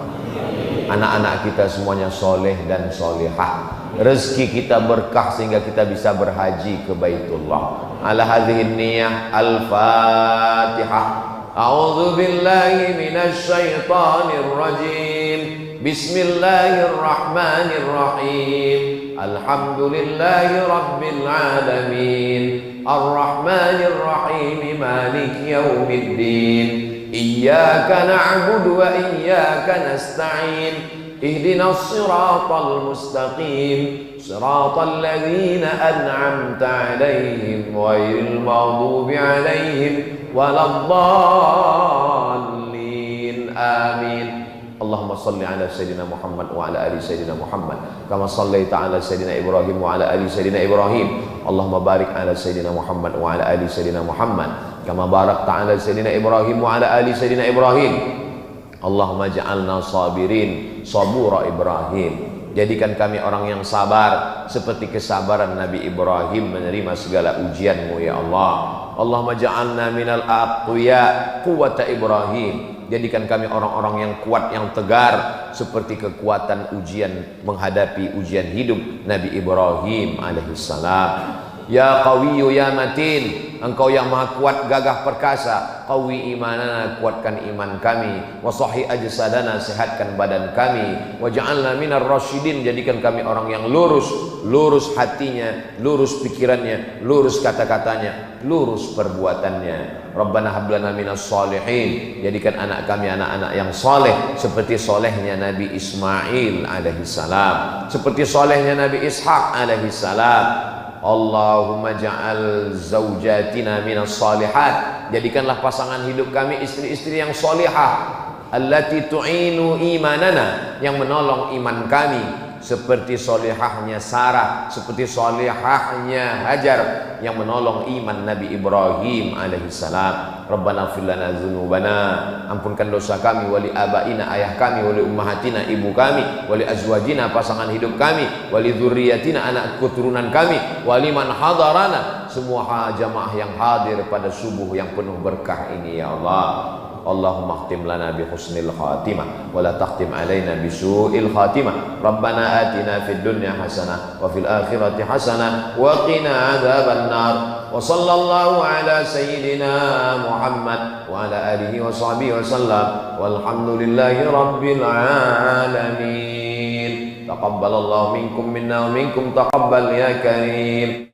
Anak-anak kita semuanya soleh dan solehah. Rezeki kita berkah sehingga kita bisa berhaji ke Baitullah. Ala hadhihi niyah, al-Fatihah. A'udzu billahi minasy syaithanir rajim. Bismillahirrahmanirrahim. Alhamdulillahi rabbil alamin. Ar-Rahmanir Rahim. Maliki yaumiddin. Iyyaka na'budu wa iyyaka nasta'in. اهدنا الصراط المستقيم صراط الذين أنعمت عليهم غير المغضوب عليهم ولا الضالين آمين اللهم صل على سيدنا محمد وعلى آل سيدنا محمد كما صليت على سيدنا إبراهيم وعلى آل سيدنا إبراهيم اللهم بارك على سيدنا محمد وعلى آل سيدنا محمد كما باركت على سيدنا إبراهيم وعلى آل سيدنا إبراهيم Allahumma ja'alna sabirin sabura Ibrahim. Jadikan kami orang yang sabar seperti kesabaran Nabi Ibrahim menerima segala ujianmu ya Allah. Allahumma ja'alna minal aqwiya quwwata Ibrahim. Jadikan kami orang-orang yang kuat, yang tegar seperti kekuatan ujian menghadapi ujian hidup Nabi Ibrahim alaihissalam. Ya Qawiyyu ya Matin, Engkau yang maha kuat gagah perkasa. Qawi imanana, kuatkan iman kami. Wa sahih ajsadana, sehatkan badan kami. Wa ja'alna minar rasyidin, jadikan kami orang yang lurus, lurus hatinya, lurus pikirannya, lurus kata-katanya, lurus perbuatannya. Rabbana hab lana minas shalihin, jadikan anak kami anak-anak yang soleh seperti solehnya Nabi Ismail alaihissalam, seperti solehnya Nabi Ishaq alaihissalam. Allahumma ja'al zawjatina minas salihat, jadikanlah pasangan hidup kami istri-istri yang solihah, allati tu'inu imanana, yang menolong iman kami, seperti solihahnya Sarah, seperti solihahnya Hajar yang menolong iman Nabi Ibrahim alaihissalam. Rabbana fir lana dzunubana, ampunkan dosa kami, wali abaina, ayah kami, wali ummahatina, ibu kami, wali azwajina, pasangan hidup kami, wali dzurriyyatina, anak keturunan kami, wali man hadarana, semua jamaah yang hadir pada subuh yang penuh berkah ini ya Allah. Allahumma khtim lana bi husnil khatimah wa la takhtim alaina bi su'il khatimah. Rabbana atina fid dunya hasanah wa fil akhirati hasanah wa qina adzaban nar. Wa sallallahu ala sayyidina Muhammad wa ala alihi wa sahbihi wa sallam. Walhamdulillahi rabbil alamin. Taqabbalallahu minkum minna wa minkum taqabbal ya karim.